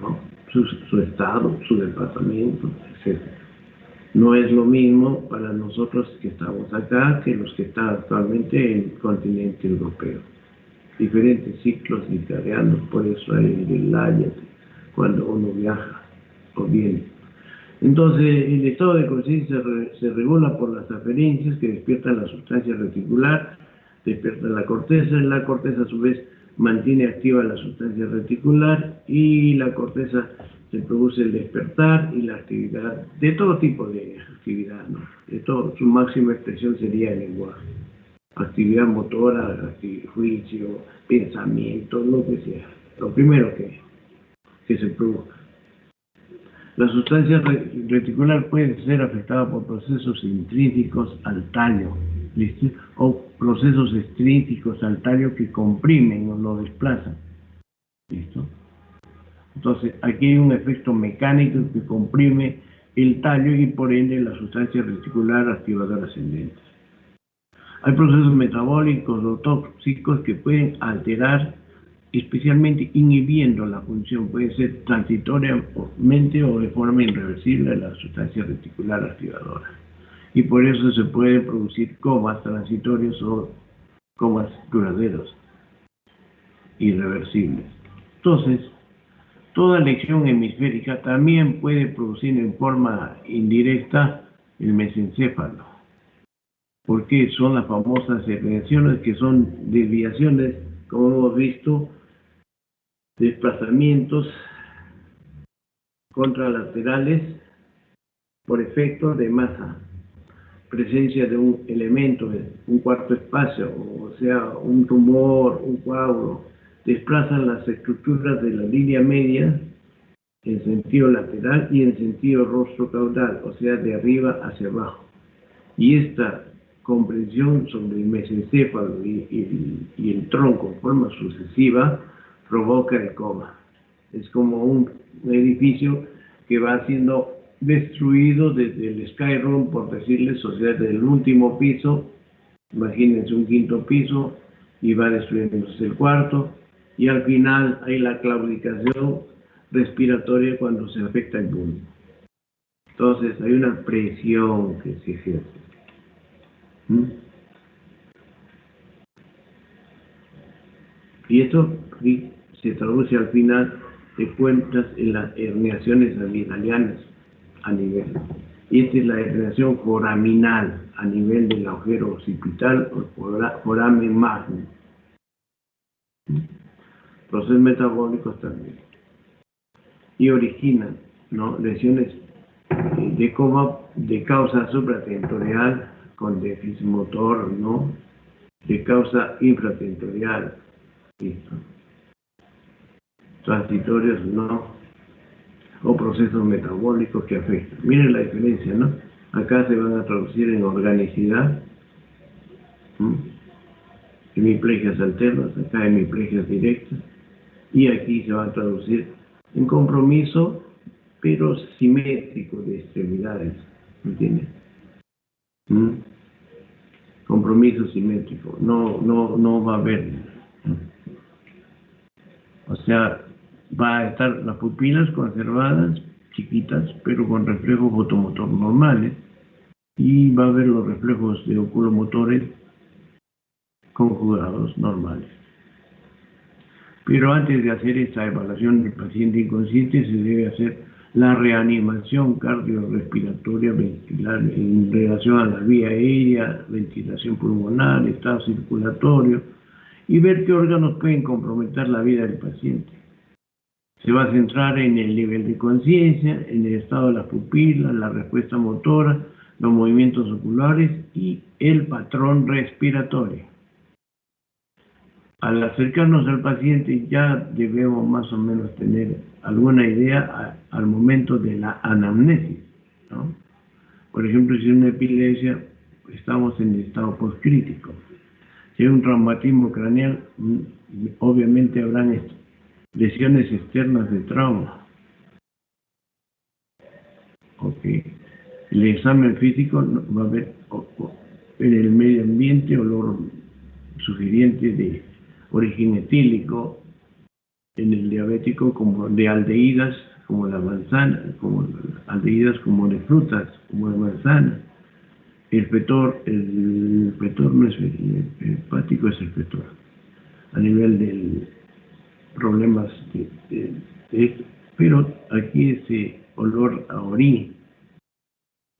¿no? su estado, su departamento, etc. No es lo mismo para nosotros que estamos acá que los que están actualmente en el continente europeo. Diferentes ciclos circadianos, por eso hay el Haya cuando uno viaja o viene. Entonces, el estado de conciencia se regula por las aferencias que despiertan la sustancia reticular, despiertan la corteza a su vez mantiene activa la sustancia reticular y la corteza se produce el despertar y la actividad, de todo tipo de actividad, ¿no? De todo, su máxima expresión sería el lenguaje. Actividad motora, juicio, pensamiento, lo que sea. Lo primero que se produzca. La sustancia reticular puede ser afectada por procesos intrínsecos al tallo, ¿listo? O procesos extrínsecos al tallo que comprimen o lo desplazan. ¿Listo? Entonces, aquí hay un efecto mecánico que comprime el tallo y por ende la sustancia reticular activadora ascendente. Hay procesos metabólicos o tóxicos que pueden alterar, especialmente inhibiendo la función, puede ser transitoriamente o de forma irreversible la sustancia reticular activadora. Y por eso se pueden producir comas transitorios o comas duraderos, irreversibles. Entonces, toda lección hemisférica también puede producir en forma indirecta el mesencéfalo, porque son las famosas desviaciones que son desviaciones, como hemos visto, desplazamientos contralaterales por efecto de masa, presencia de un elemento, un cuarto espacio, o sea, un tumor, un coágulo, desplazan las estructuras de la línea media en sentido lateral y en sentido rostro-caudal, o sea, de arriba hacia abajo. Y esta comprensión sobre el mesencéfalo y el tronco en forma sucesiva provoca el coma. Es como un edificio que va siendo destruido desde el skyroom, por decirles, o sea, desde el último piso, imagínense un quinto piso, y va destruyéndose el cuarto, Y al final hay la claudicación respiratoria cuando se afecta el pulmón. Entonces hay una presión que se ejerce. Y esto se traduce al final de cuentas en las herniaciones amigdalianas a nivel. Y esta es la herniación foraminal a nivel del agujero occipital o foramen magno. Procesos metabólicos también. Y originan, ¿no?, lesiones de coma de causa supratentorial con déficit motor, ¿no?, de causa infratentorial, ¿listo?, transitorios, ¿no?, o procesos metabólicos que afectan. Miren la diferencia, ¿no? Acá se van a traducir en organicidad, hemiplegias alternas, acá hemiplegias directas, y aquí se va a traducir en compromiso, pero simétrico de extremidades, ¿entiendes? Compromiso simétrico, no va a haber, o sea, va a estar las pupilas conservadas, chiquitas, pero con reflejos fotomotor normales, y va a haber los reflejos de oculomotores conjugados normales. Pero antes de hacer esta evaluación del paciente inconsciente se debe hacer la reanimación cardiorrespiratoria ventilar en relación a la vía aérea, ventilación pulmonar, estado circulatorio, y ver qué órganos pueden comprometer la vida del paciente. Se va a centrar en el nivel de conciencia, en el estado de las pupilas, la respuesta motora, los movimientos oculares y el patrón respiratorio. Al acercarnos al paciente ya debemos más o menos tener alguna idea al momento de la anamnesis, ¿no? Por ejemplo, si es una epilepsia, estamos en el estado postcrítico. Si hay un traumatismo craneal, obviamente habrán lesiones externas de trauma. El examen físico va a haber en el medio ambiente olor sugiriente de origen etílico, en el diabético como de aldehídas, como la manzana, como aldehídas como de frutas, como de manzana. El fetor no es el hepático, es el fetor. A nivel del problemas pero aquí ese olor a orín,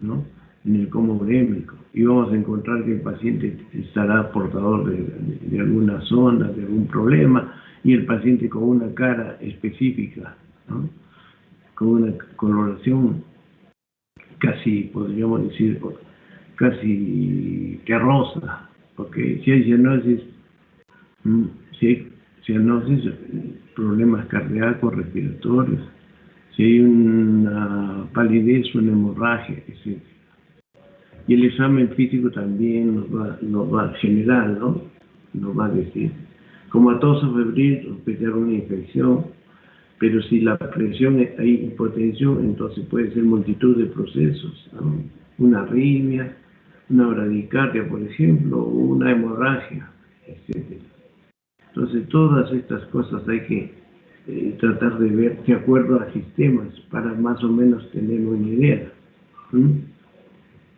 ¿no?, en el como urémico, y vamos a encontrar que el paciente estará portador de alguna sonda, de algún problema, y el paciente con una cara específica, ¿no?, con una coloración casi, podríamos decir, casi terrosa, porque si hay cianosis, problemas cardíacos, respiratorios, si hay una palidez, una hemorragia, etc. Y el examen físico también nos va a generar, ¿no?, nos va a decir, comatoso febril, sospechar una infección, pero si la presión hay hipotensión, entonces puede ser multitud de procesos, ¿no?, una arritmia, una bradicardia, por ejemplo, o una hemorragia, etc. Entonces todas estas cosas hay que tratar de ver de acuerdo a sistemas para más o menos tener una idea.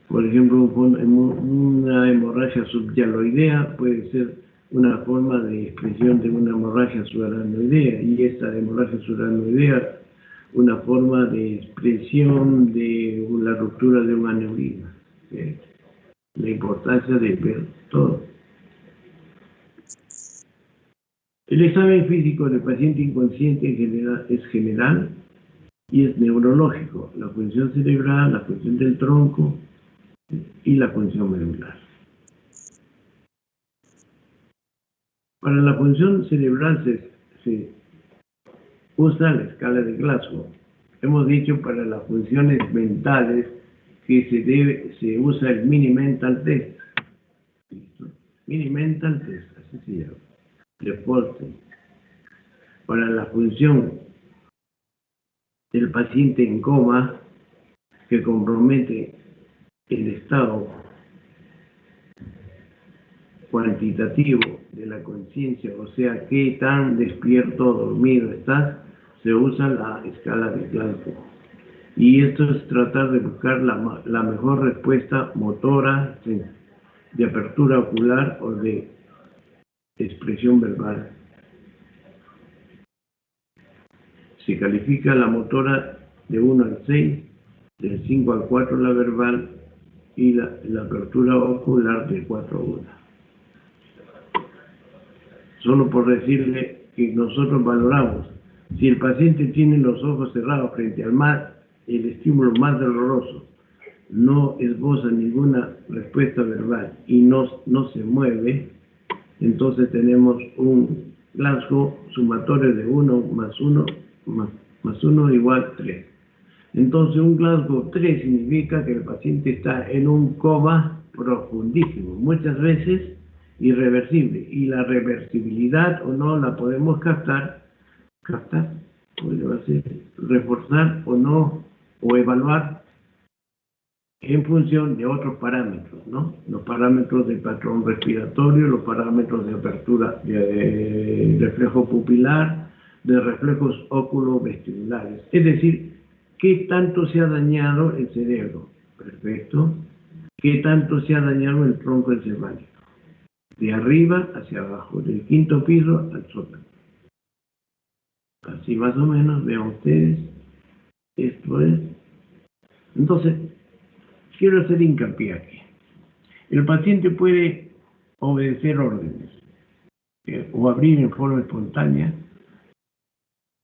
Por ejemplo, una hemorragia subyaloidea puede ser una forma de expresión de una hemorragia subaracnoidea, y esta hemorragia subaracnoidea una forma de expresión de la ruptura de un aneurisma. La importancia de ver todo. El examen físico del paciente inconsciente es general y es neurológico, la función cerebral, la función del tronco y la función medular. Para la función cerebral se usa la escala de Glasgow. Hemos dicho para las funciones mentales que se usa el Mini-Mental Test. Mini-Mental Test, así se llama. Deporte. Para la función del paciente en coma que compromete el estado cuantitativo de la conciencia, o sea, qué tan despierto o dormido estás, se usa la escala de Glasgow. Y esto es tratar de buscar la mejor respuesta motora, de apertura ocular o de expresión verbal. Se califica la motora de 1 al 6, del 5 al 4 la verbal y la apertura ocular de 4 a 1. Solo por decirle que nosotros valoramos, si el paciente tiene los ojos cerrados frente al el estímulo más doloroso, no esboza ninguna respuesta verbal y no se mueve, entonces tenemos un Glasgow sumatorio de 1 más 1 igual 3. Entonces un Glasgow 3 significa que el paciente está en un coma profundísimo, muchas veces irreversible, y la reversibilidad o no la podemos captar, reforzar o no, o evaluar en función de otros parámetros, ¿no? Los parámetros del patrón respiratorio, los parámetros de apertura de reflejo pupilar, de reflejos óculo-vestibulares. Es decir, ¿qué tanto se ha dañado el cerebro? Perfecto. ¿Qué tanto se ha dañado el tronco encefálico? De arriba hacia abajo, del quinto piso al sótano. Así más o menos, vean ustedes, esto es. Entonces, quiero hacer hincapié aquí. El paciente puede obedecer órdenes, o abrir en forma espontánea,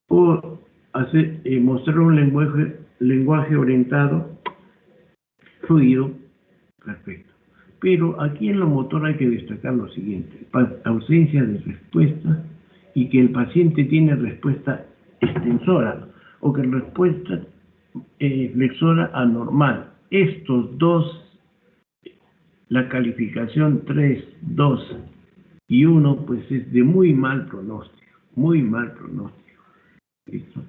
o mostrar un lenguaje orientado, fluido, perfecto. Pero aquí en lo motor hay que destacar lo siguiente: ausencia de respuesta, y que el paciente tiene respuesta extensora o que respuesta flexora anormal. Estos dos, la calificación 3, 2 y 1, pues es de muy mal pronóstico, muy mal pronóstico. ¿Listo?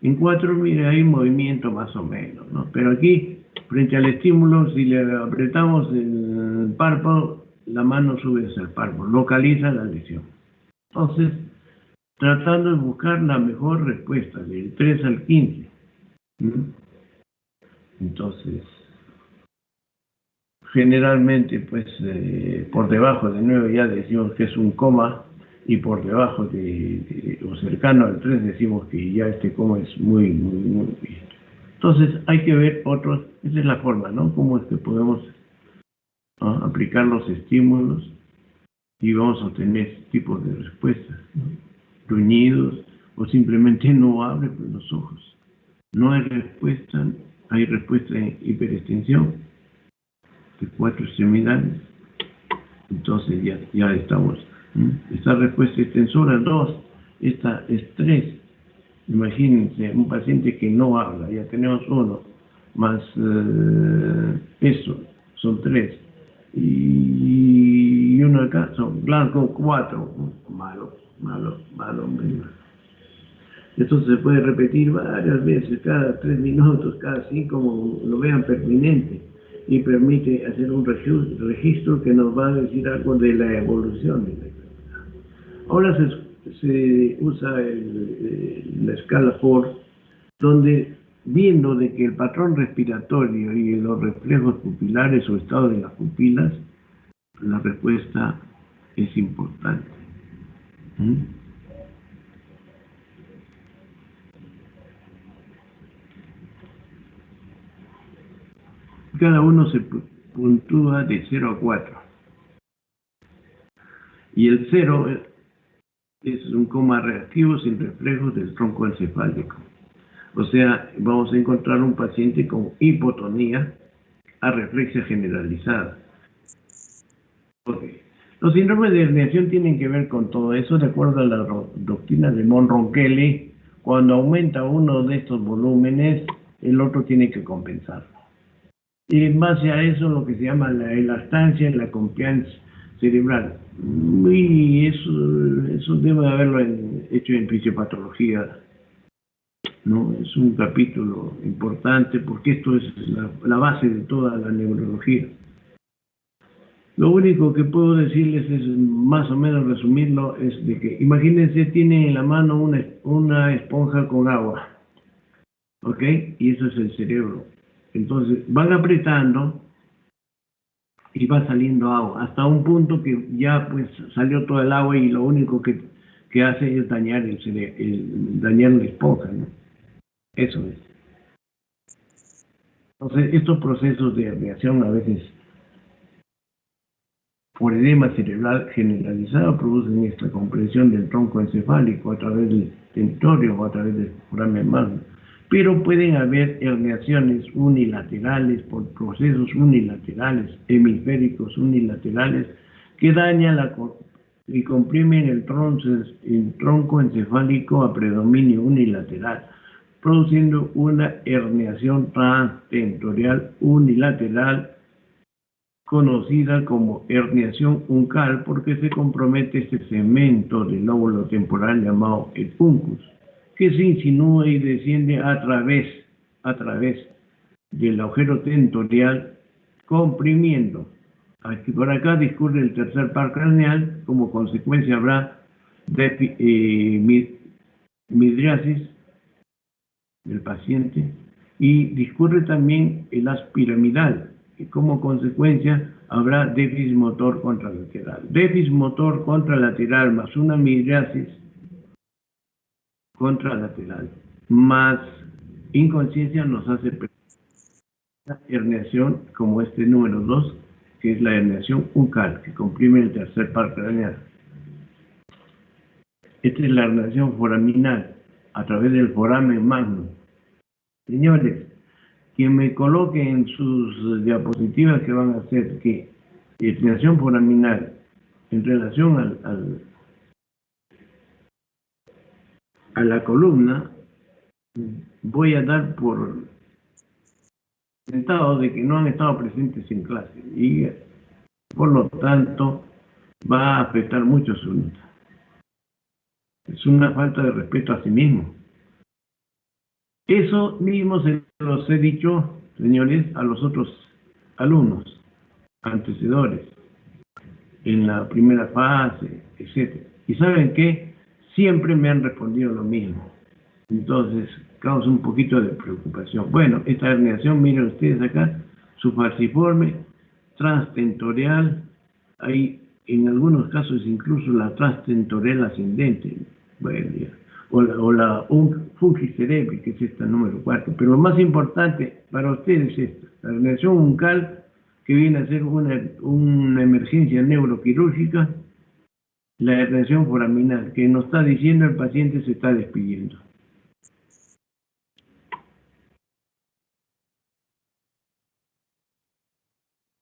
En 4, mire, hay movimiento más o menos, ¿no? Pero aquí, frente al estímulo, si le apretamos el párpado, la mano sube hacia el párpado, localiza la lesión. Entonces, tratando de buscar la mejor respuesta, del 3 al 15. Entonces, generalmente, pues, por debajo de 9 ya decimos que es un coma, y por debajo o cercano al 3 decimos que ya este coma es muy bien. Entonces, hay que ver otros, esa es la forma, ¿no? Cómo es que podemos aplicar los estímulos y vamos a obtener tipos de respuestas, ¿no? Gruñidos, o simplemente no abre los ojos. No hay respuesta, hay respuesta en hiperextensión de 4 extremidades. Entonces ya estamos. Esta respuesta extensora 2, esta es 3. Imagínense un paciente que no habla, ya tenemos 1, más eso, son 3. Y uno acá son Glasgow 4, malo. Esto se puede repetir varias veces, cada 3 minutos, cada 5, como lo vean pertinente, y permite hacer un registro que nos va a decir algo de la evolución de la enfermedad. Ahora se usa la escala Ford, donde, viendo de que el patrón respiratorio y los reflejos pupilares o estado de las pupilas, la respuesta es importante. Cada uno se puntúa de 0 a 4. Y el 0 es un coma reactivo sin reflejos del tronco encefálico. O sea, vamos a encontrar un paciente con hipotonía arreflexia generalizada. Okay. Los síndromes de herniación tienen que ver con todo eso, de acuerdo a la doctrina de Monronkeli. Cuando aumenta uno de estos volúmenes, el otro tiene que compensarlo. Y en base a eso, lo que se llama la elastancia y la compliance cerebral. Y eso debe haberlo hecho en fisiopatología, ¿no? Es un capítulo importante porque esto es la base de toda la neurología. Lo único que puedo decirles es, más o menos resumirlo, es de que, imagínense, tienen en la mano una esponja con agua, ¿ok? Y eso es el cerebro. Entonces, van apretando y va saliendo agua, hasta un punto que ya pues salió todo el agua y lo único que hace es dañar dañar la esponja, ¿no? Eso es. Entonces, estos procesos de herniación a veces, por edema cerebral generalizado, producen esta compresión del tronco encefálico a través del tentorio o a través del foramen magno. Pero pueden haber herniaciones unilaterales por procesos unilaterales, hemisféricos unilaterales, que dañan y comprimen el tronco encefálico a predominio unilateral, produciendo una herniación transtentorial unilateral conocida como herniación uncal, porque se compromete este segmento del lóbulo temporal llamado el uncus, que se insinúa y desciende a través del agujero tentorial, comprimiendo. Aquí por acá discurre el tercer par craneal, como consecuencia habrá midriasis del paciente, y discurre también el haz piramidal, y como consecuencia habrá déficit motor contralateral. Déficit motor contralateral más una midriasis contralateral más inconsciencia nos hace la herniación como este número 2, que es la herniación uncal, que comprime el tercer par craneal. Esta es la herniación foraminal a través del foramen magno. Señores, quien me coloque en sus diapositivas que van a hacer que herniación foraminal en relación a la columna, voy a dar por sentado de que no han estado presentes en clase y por lo tanto va a afectar mucho su nota. Es una falta de respeto a sí mismo. Eso mismo se los he dicho, señores, a los otros alumnos antecedores en la primera fase, etc. Y ¿saben qué? Siempre me han respondido lo mismo. Entonces, causa un poquito de preocupación. Bueno, esta herniación, miren ustedes acá, su falciforme, transtentorial, hay en algunos casos incluso la transtentorial ascendente, bueno, ya, o la fungicerebri, que es esta número 4. Pero lo más importante para ustedes es esta, la herniación uncal, que viene a ser una emergencia neuroquirúrgica, la herniación foraminal, que nos está diciendo el paciente se está despidiendo.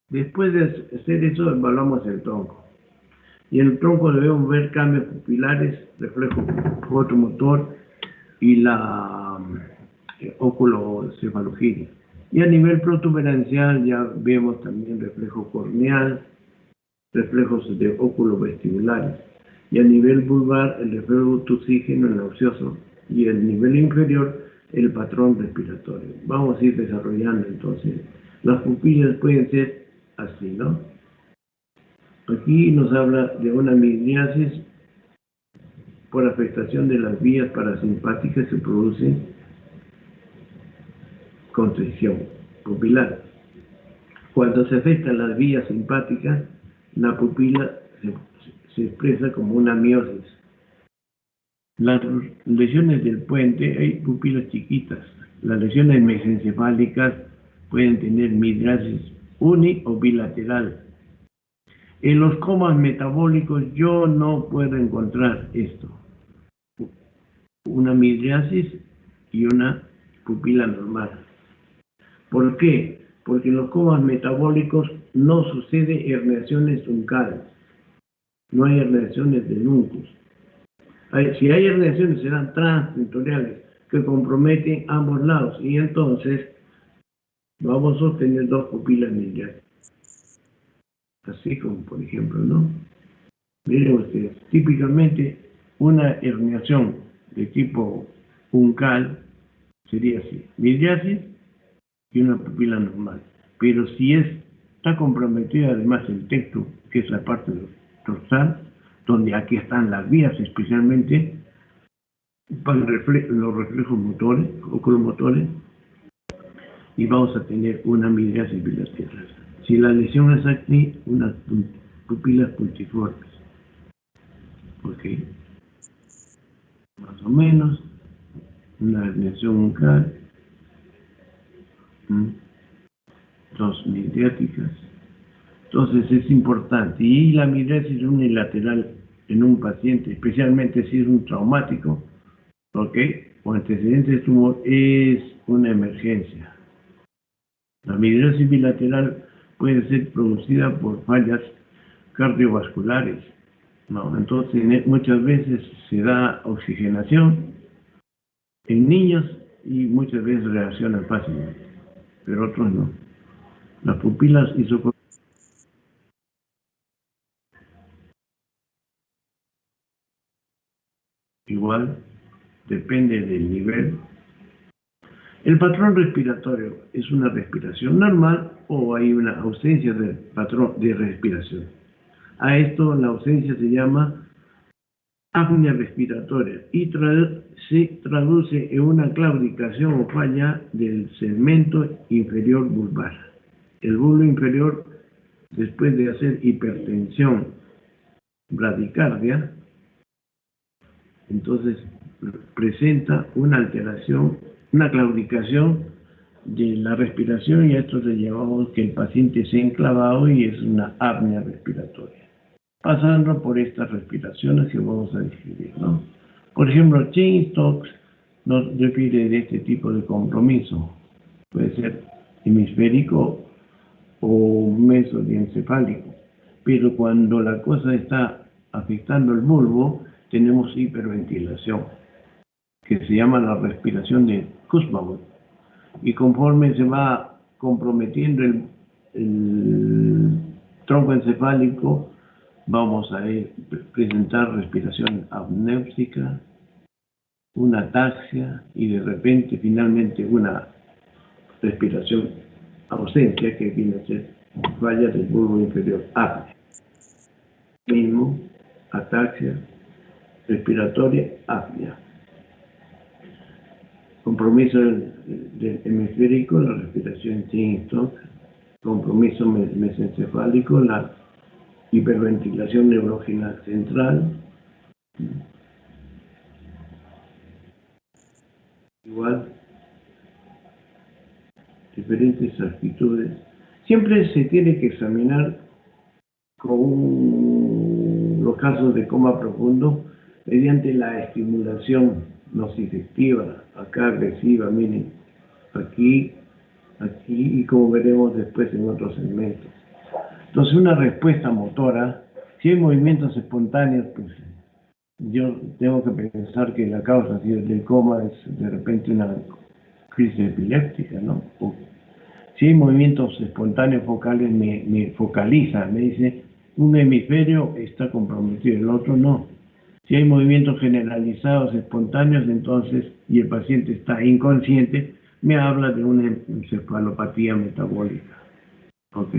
Después de hacer eso, evaluamos el tronco. Y en el tronco debemos ver cambios pupilares, reflejo fotomotor y la oculocefalogiria. Y a nivel protuberancial ya vemos también reflejo corneal, reflejos de óculo-vestibulares. Y a nivel vulvar, el reflejo tuxígeno nauseoso. Y el nivel inferior, el patrón respiratorio. Vamos a ir desarrollando entonces. Las pupilas pueden ser así, ¿no? Aquí nos habla de una midriasis por afectación de las vías parasimpáticas, se produce constricción pupilar. Cuando se afectan las vías simpáticas, la pupila se expresa como una miosis. Las lesiones del puente, hay pupilas chiquitas. Las lesiones mesencefálicas pueden tener midriasis uni o bilateral. En los comas metabólicos yo no puedo encontrar esto. Una midriasis y una pupila normal. ¿Por qué? Porque en los comas metabólicos no sucede herniaciones uncales. No hay herniaciones del uncus. Si hay herniaciones serán transtentoriales que comprometen ambos lados y entonces vamos a obtener dos pupilas midriasis. Así como por ejemplo, ¿no? Miren ustedes, típicamente una herniación de tipo uncal sería así, midriasis y una pupila normal. Pero si es está comprometido además el texto, que es la parte dorsal, donde aquí están las vías especialmente para los reflejos motores, oculomotores, y vamos a tener una midriasis bilateral. Si la lesión es aquí, unas pupilas puntiformes. Ok. Más o menos. Una lesión bucal. Dos midriáticas. Entonces es importante. Y la midriasis unilateral en un paciente, especialmente si es un traumático, ¿ok? O antecedente de tumor, es una emergencia. La midriasis bilateral puede ser producida por fallas cardiovasculares, ¿no? Entonces muchas veces se da oxigenación en niños y muchas veces reaccionan fácilmente, pero otros no. Las pupilas isocórticas igual depende del nivel. El patrón respiratorio es una respiración normal o hay una ausencia del patrón de respiración. A esto la ausencia se llama apnea respiratoria y se traduce en una claudicación o falla del segmento inferior vulvar. El bulbo inferior, después de hacer hipertensión bradicardia, entonces presenta una alteración, una claudicación de la respiración, y a esto le llamamos que el paciente se ha enclavado y es una apnea respiratoria. Pasando por estas respiraciones que vamos a describir, ¿no? Por ejemplo, Cheyne-Stokes nos refiere de este tipo de compromiso. Puede ser hemisférico o mesodiencefálico. Pero cuando la cosa está afectando el bulbo, tenemos hiperventilación, que se llama la respiración de Kussmaul. Y conforme se va comprometiendo el tronco encefálico, vamos a presentar respiración apnéutica, una ataxia y de repente finalmente una respiración ausencia, que viene a ser falla del bulbo inferior, apnea. Mismo, ataxia respiratoria, apnea. Compromiso del hemisférico, la respiración Cheyne-Stokes. Compromiso mesencefálico, la hiperventilación neurógena central. Igual, diferentes actitudes. Siempre se tiene que examinar con los casos de coma profundo mediante la estimulación nociceptiva, acá agresiva, miren, aquí, y como veremos después en otros segmentos. Entonces, una respuesta motora, si hay movimientos espontáneos, pues yo tengo que pensar que la causa del coma es de repente una crisis epiléptica, ¿no? O, si hay movimientos espontáneos focales, me focaliza, me dice, un hemisferio está comprometido, el otro no. Si hay movimientos generalizados espontáneos, entonces, y el paciente está inconsciente, me habla de una encefalopatía metabólica. Ok.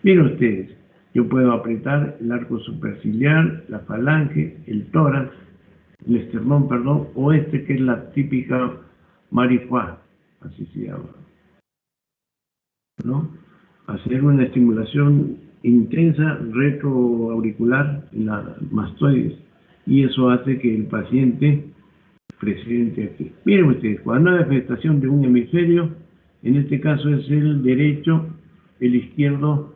Miren ustedes, yo puedo apretar el arco superciliar, la falange, el tórax, el esternón, perdón, o este que es la típica mariposa, así se llama, ¿no? Hacer una estimulación intensa retroauricular en la mastoides, y eso hace que el paciente presente aquí. Miren ustedes, cuando hay afectación de un hemisferio, en este caso es el derecho, el izquierdo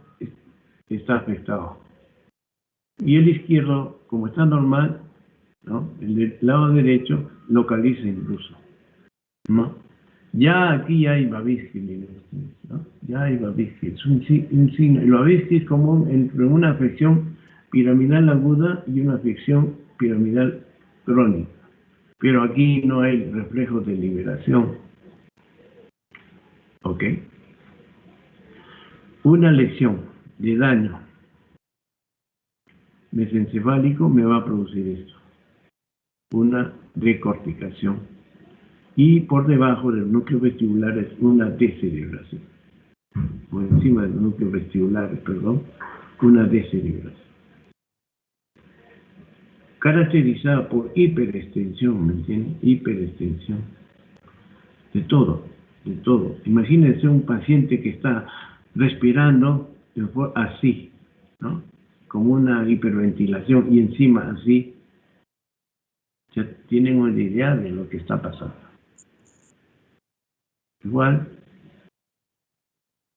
está afectado. Y el izquierdo, como está normal, ¿no? El del lado derecho localiza incluso, ¿no? Ya aquí hay Babinski, ¿no? Ya hay Babinski, es un signo. El Babinski es común entre una afección piramidal aguda y una afección piramidal crónica. Pero aquí no hay reflejos de liberación. ¿Ok? Una lesión de daño mesencefálico me va a producir esto. Una decorticación. Y por debajo del núcleo vestibular es una descerebración. o encima de los núcleos vestibulares, perdón, una descerebración. Caracterizada por hiperextensión, ¿me entienden? Hiperextensión. De todo, de todo. Imagínense un paciente que está respirando así, ¿no? Como una hiperventilación y encima así, ya tienen una idea de lo que está pasando. Igual,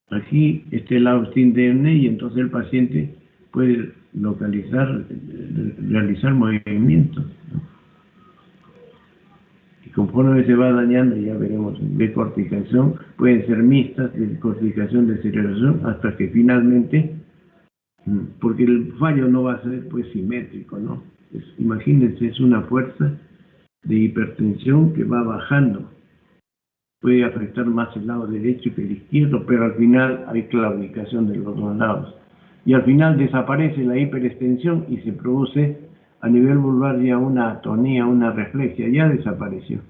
aquí este lado está indemne y entonces el paciente puede realizar movimientos, ¿no? Y conforme se va dañando, ya veremos, decorticación, pueden ser mixtas, decorticación, deceleración, hasta que finalmente, porque el fallo no va a ser pues simétrico, ¿no? Imagínense, es una fuerza de hipertensión que va bajando. Puede afectar más el lado derecho que el izquierdo, pero al final hay claudicación de los dos lados. Y al final desaparece la hiperextensión y se produce a nivel vulvar ya una atonía, una reflexia, ya desapareció.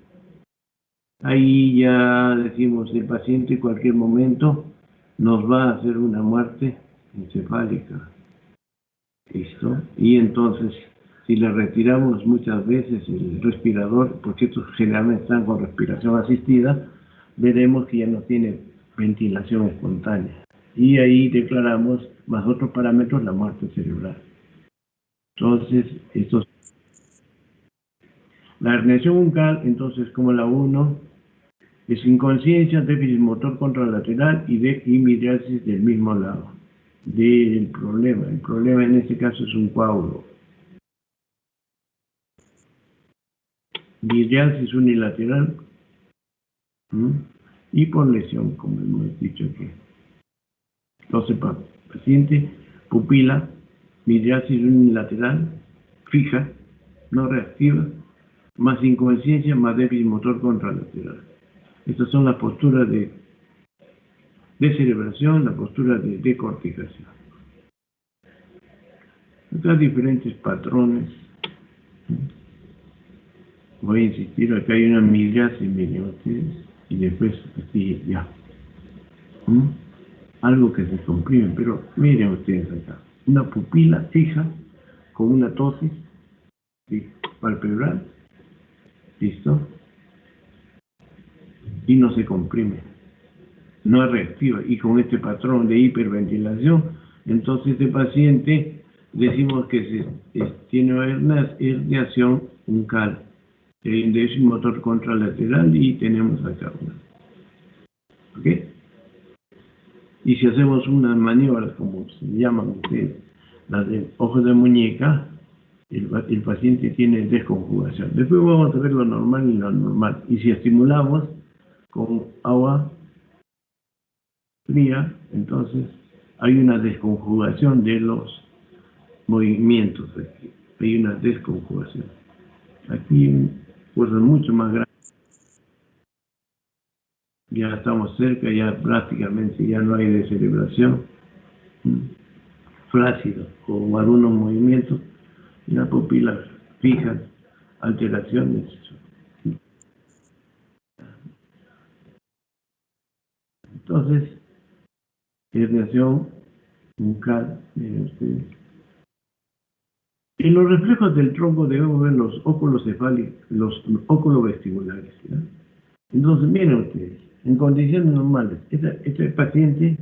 Ahí ya decimos, el paciente en cualquier momento nos va a hacer una muerte encefálica. ¿Listo? Y entonces, si le retiramos muchas veces el respirador, porque estos generalmente están con respiración asistida, veremos que ya no tiene ventilación espontánea. Y ahí declaramos, más otros parámetros, la muerte cerebral. Entonces, la herniación uncal, entonces, como la 1, es inconsciencia, déficit motor contralateral y midriasis del mismo lado. El problema en este caso es un coágulo. Midriasis unilateral y por lesión, como hemos dicho aquí. Entonces, paciente, pupila, midriasis unilateral, fija, no reactiva, más inconsciencia, más déficit motor contralateral. Estas son las posturas de cerebración, la postura de decorticación. Acá diferentes patrones. Voy a insistir, acá hay una midriasis, miren ustedes, y después así ya. Algo que se comprime, pero miren ustedes acá. Una pupila fija con una tosis, ¿sí?, palpebral, ¿listo? Y no se comprime, no es reactiva. Y con este patrón de hiperventilación, entonces este paciente decimos que tiene una herniación uncal, déficit motor contralateral y tenemos acá una. ¿Ok? Y si hacemos unas maniobras, como se llaman ustedes, las de ojos de muñeca, el paciente tiene desconjugación. Después vamos a ver lo normal y lo anormal. Y si estimulamos con agua fría, entonces hay una desconjugación de los movimientos. Aquí hay una desconjugación. Aquí cosas mucho más grandes. Ya estamos cerca, ya prácticamente ya no hay descerebración. Flácido, con algunos movimientos, y las pupilas fijas, alteraciones. Entonces, herniación uncal, miren ustedes. En los reflejos del tronco debemos ver los óculos cefálicos, los óculos vestibulares, ¿ya? Entonces, miren ustedes, en condiciones normales, este paciente,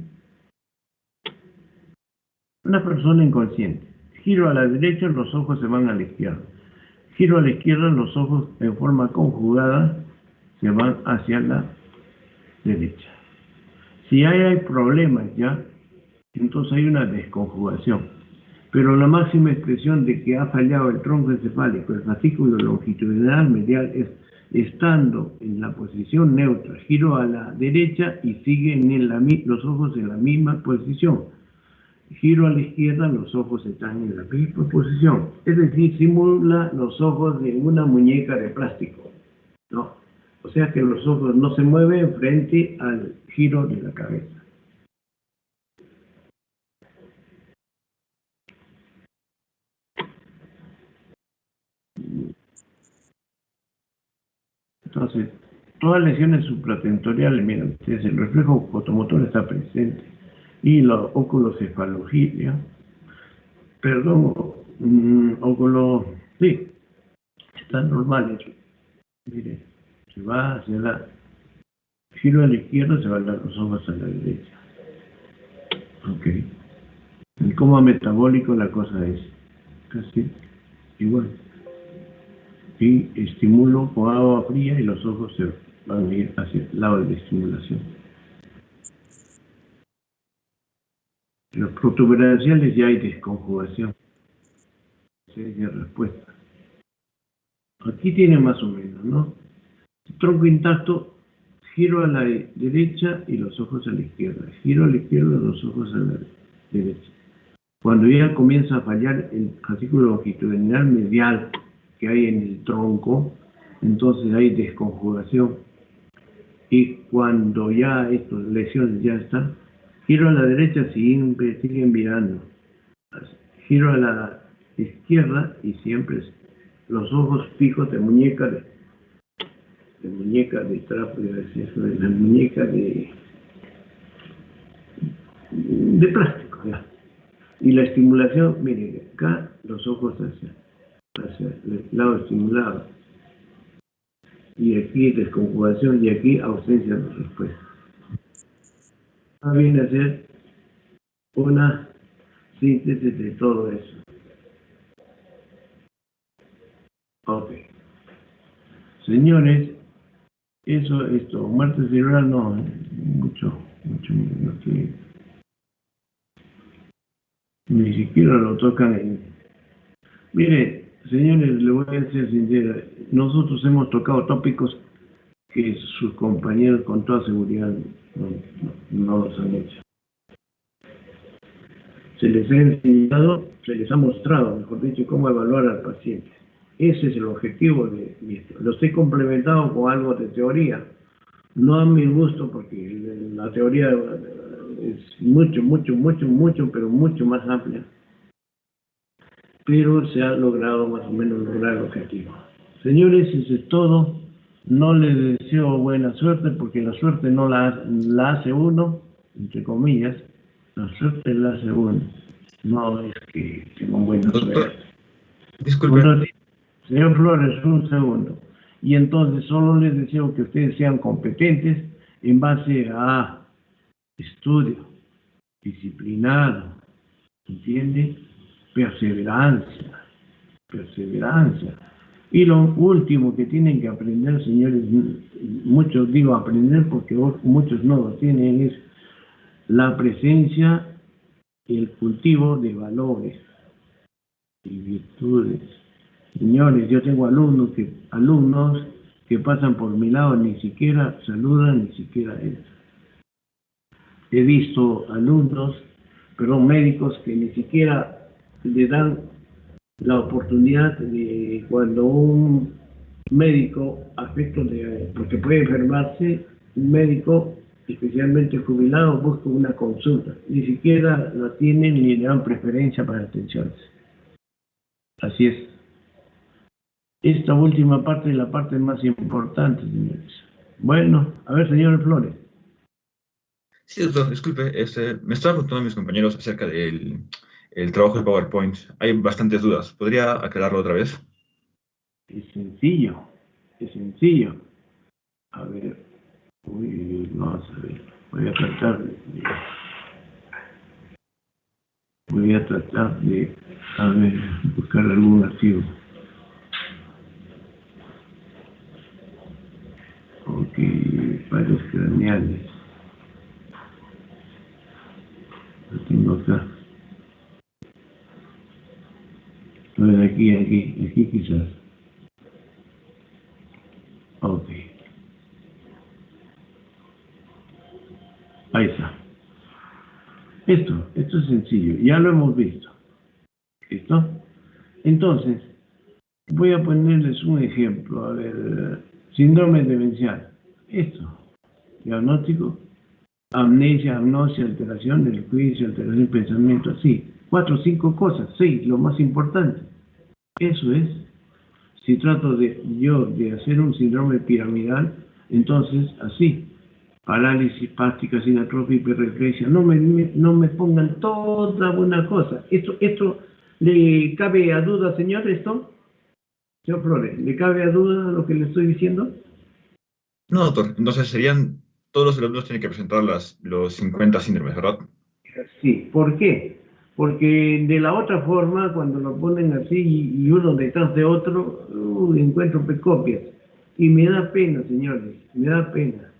una persona inconsciente, giro a la derecha, los ojos se van a la izquierda. Giro a la izquierda, los ojos en forma conjugada se van hacia la derecha. Si hay problemas ya, entonces hay una desconjugación. Pero la máxima expresión de que ha fallado el tronco encefálico, el fascículo longitudinal medial, es estando en la posición neutra, giro a la derecha y siguen los ojos en la misma posición. Giro a la izquierda, los ojos están en la misma posición. Es decir, simula los ojos de una muñeca de plástico, ¿no? O sea que los ojos no se mueven frente al giro de la cabeza. Entonces, Todas las lesiones supratentoriales, miren ustedes, el reflejo fotomotor está presente. Y la oculocefalogilia, perdón, sí, está normal eso. Mire, se va hacia la giro a la izquierda, se van los ojos a la derecha. Ok. El coma metabólico, la cosa es casi igual. Y estimulo con agua fría y los ojos se van a ir hacia el lado de la estimulación. Los protuberanciales ya hay desconjugación. Esa es respuesta. Aquí tiene más o menos, ¿no? Tronco intacto, giro a la derecha y los ojos a la izquierda. Giro a la izquierda y los ojos a la derecha. Cuando ya comienza a fallar el fascículo longitudinal medial que hay en el tronco, entonces hay desconjugación. Y cuando ya estas lesiones ya están, giro a la derecha, siempre siguen mirando. Giro a la izquierda y siempre los ojos fijos de muñeca de trapo, de la muñeca de plástico, ya. Y la estimulación, miren, acá los ojos hacia el lado estimulado. Y aquí desconjugación y aquí ausencia de respuesta. Viene a ser una síntesis de todo eso. Ok. Señores, esto, muerte cerebral no, mucho, no tiene. Ni siquiera lo tocan en... Mire, señores, le voy a ser sincero, nosotros hemos tocado tópicos que sus compañeros con toda seguridad no los han hecho. Se les ha enseñado, se les ha mostrado, mejor dicho, cómo evaluar al paciente. Ese es el objetivo de esto. Lo estoy complementado con algo de teoría. No a mi gusto, porque la teoría es mucho, pero mucho más amplia. Pero se ha logrado más o menos lograr el objetivo. Señores, eso es todo. No les deseo buena suerte, porque la suerte no la hace uno, entre comillas. La suerte la hace uno. No es que tengan buena suerte. Disculpe. Señor Flores, un segundo. Y entonces solo les deseo que ustedes sean competentes en base a estudio, disciplinado, ¿entiende? Perseverancia. Y lo último que tienen que aprender, señores, muchos digo aprender porque muchos no lo tienen, es la presencia y el cultivo de valores y virtudes. Señores, yo tengo alumnos que pasan por mi lado, ni siquiera saludan, ni siquiera entran. He visto médicos que ni siquiera le dan la oportunidad de cuando un médico porque puede enfermarse, un médico especialmente jubilado busca una consulta, ni siquiera la tienen ni le dan preferencia para atenciones. Así es. Esta última parte es la parte más importante, señores. Bueno, a ver, señor Flores. Sí, doctor, disculpe, me estaban preguntando mis compañeros acerca del trabajo de PowerPoint. Hay bastantes dudas. ¿Podría aclararlo otra vez? Es sencillo. A ver, vamos a ver. Voy a tratar de, buscar algún archivo. Ok, pares craneales. Lo tengo acá. A ver, aquí quizás. Ok. Ahí está. Esto es sencillo, ya lo hemos visto. ¿Listo? Entonces, voy a ponerles un ejemplo. A ver, síndrome demencial. Esto, diagnóstico, amnesia, alteración del juicio, alteración del pensamiento, así. 4 o 5 cosas, 6, lo más importante. Eso es. Si trato de hacer un síndrome piramidal, Entonces, así, parálisis espástica, sinatrofia, hiperreflexia, no me pongan toda una cosa. ¿Esto le cabe a duda, señor, esto? Señor Flores, ¿le cabe a duda lo que le estoy diciendo? No, doctor. Entonces serían, todos los alumnos tienen que presentar los 50 síndromes, ¿verdad? Sí, ¿por qué? Porque de la otra forma, cuando lo ponen así y uno detrás de otro, encuentro copias. Y me da pena, señores, me da pena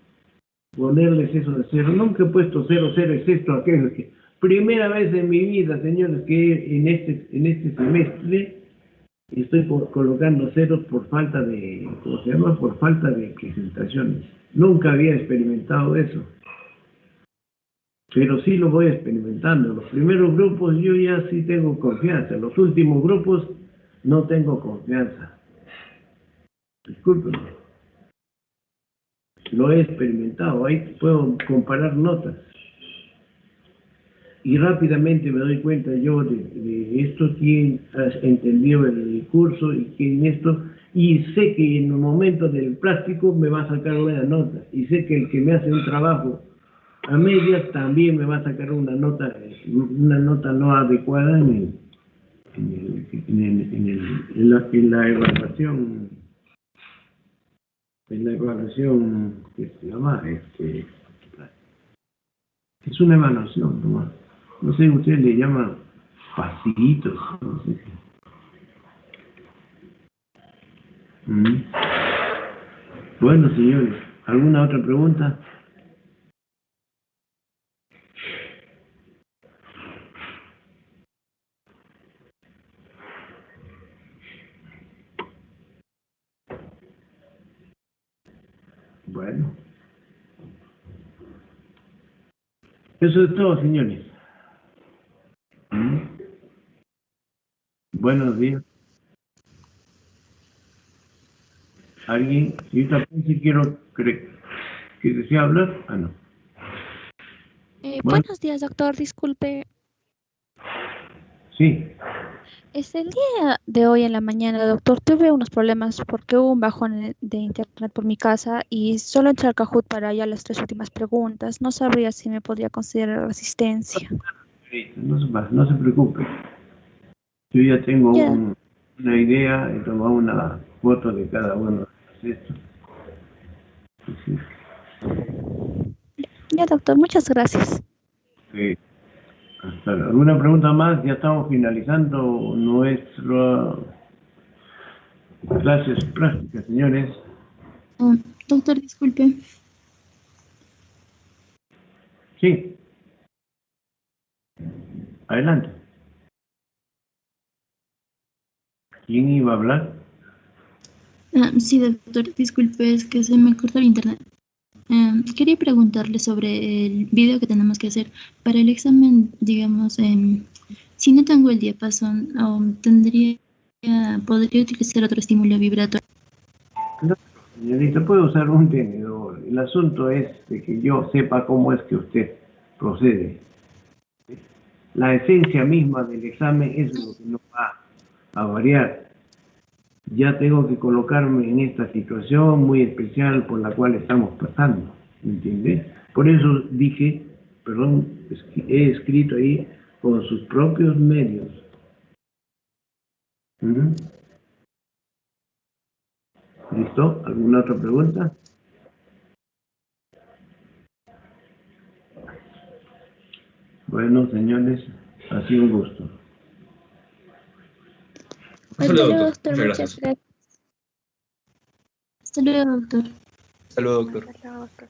ponerles eso de cero. Nunca he puesto cero, cero, es esto, aquello. Primera vez en mi vida, señores, que en este semestre estoy colocando ceros por falta de, ¿cómo se llama? Por falta de presentaciones. Nunca había experimentado eso. Pero sí lo voy experimentando. Los primeros grupos yo ya sí tengo confianza. Los últimos grupos no tengo confianza. Discúlpenme. Lo he experimentado. Ahí puedo comparar notas. Y rápidamente me doy cuenta yo de esto, quién ha entendido el curso y quién esto. Y sé que en el momento del plástico me va a sacar buena nota. Y sé que el que me hace un trabajo a medias también me va a sacar una nota no adecuada en la evaluación, que se llama, es una evaluación, no sé, ustedes le llaman pasillitos, no sé. Bueno, señores, ¿alguna otra pregunta? Bueno. Eso es todo, señores. Buenos días. ¿Alguien? Si quiero que desea hablar. Ah, no. Bueno. Buenos días, doctor. Disculpe. Sí. El día de hoy en la mañana, doctor, tuve unos problemas porque hubo un bajón de internet por mi casa y solo entré al Kahoot para ya las 3 últimas preguntas. No sabría si me podría considerar asistencia. No se preocupe. Yo ya tengo una idea, he tomado una foto de cada uno de estos. Sí. Ya, doctor, muchas gracias. Sí. ¿Alguna pregunta más? Ya estamos finalizando nuestras clases prácticas, señores. Doctor, disculpe. Sí. Adelante. ¿Quién iba a hablar? Sí, doctor, disculpe, es que se me cortó el internet. Quería preguntarle sobre el video que tenemos que hacer para el examen, digamos, si no tengo el diapasón, podría utilizar otro estímulo vibratorio. No, señorita, puede usar un tenedor. El asunto es de que yo sepa cómo es que usted procede. La esencia misma del examen es lo que no va a variar. Ya tengo que colocarme en esta situación muy especial por la cual estamos pasando, ¿me entiende? Por eso dije, perdón, he escrito ahí con sus propios medios. ¿Listo? ¿Alguna otra pregunta? Bueno, señores, ha sido un gusto. Hasta luego, doctor. Muchas gracias. Hasta luego, doctor. Hasta luego, doctor. Hasta luego, doctor.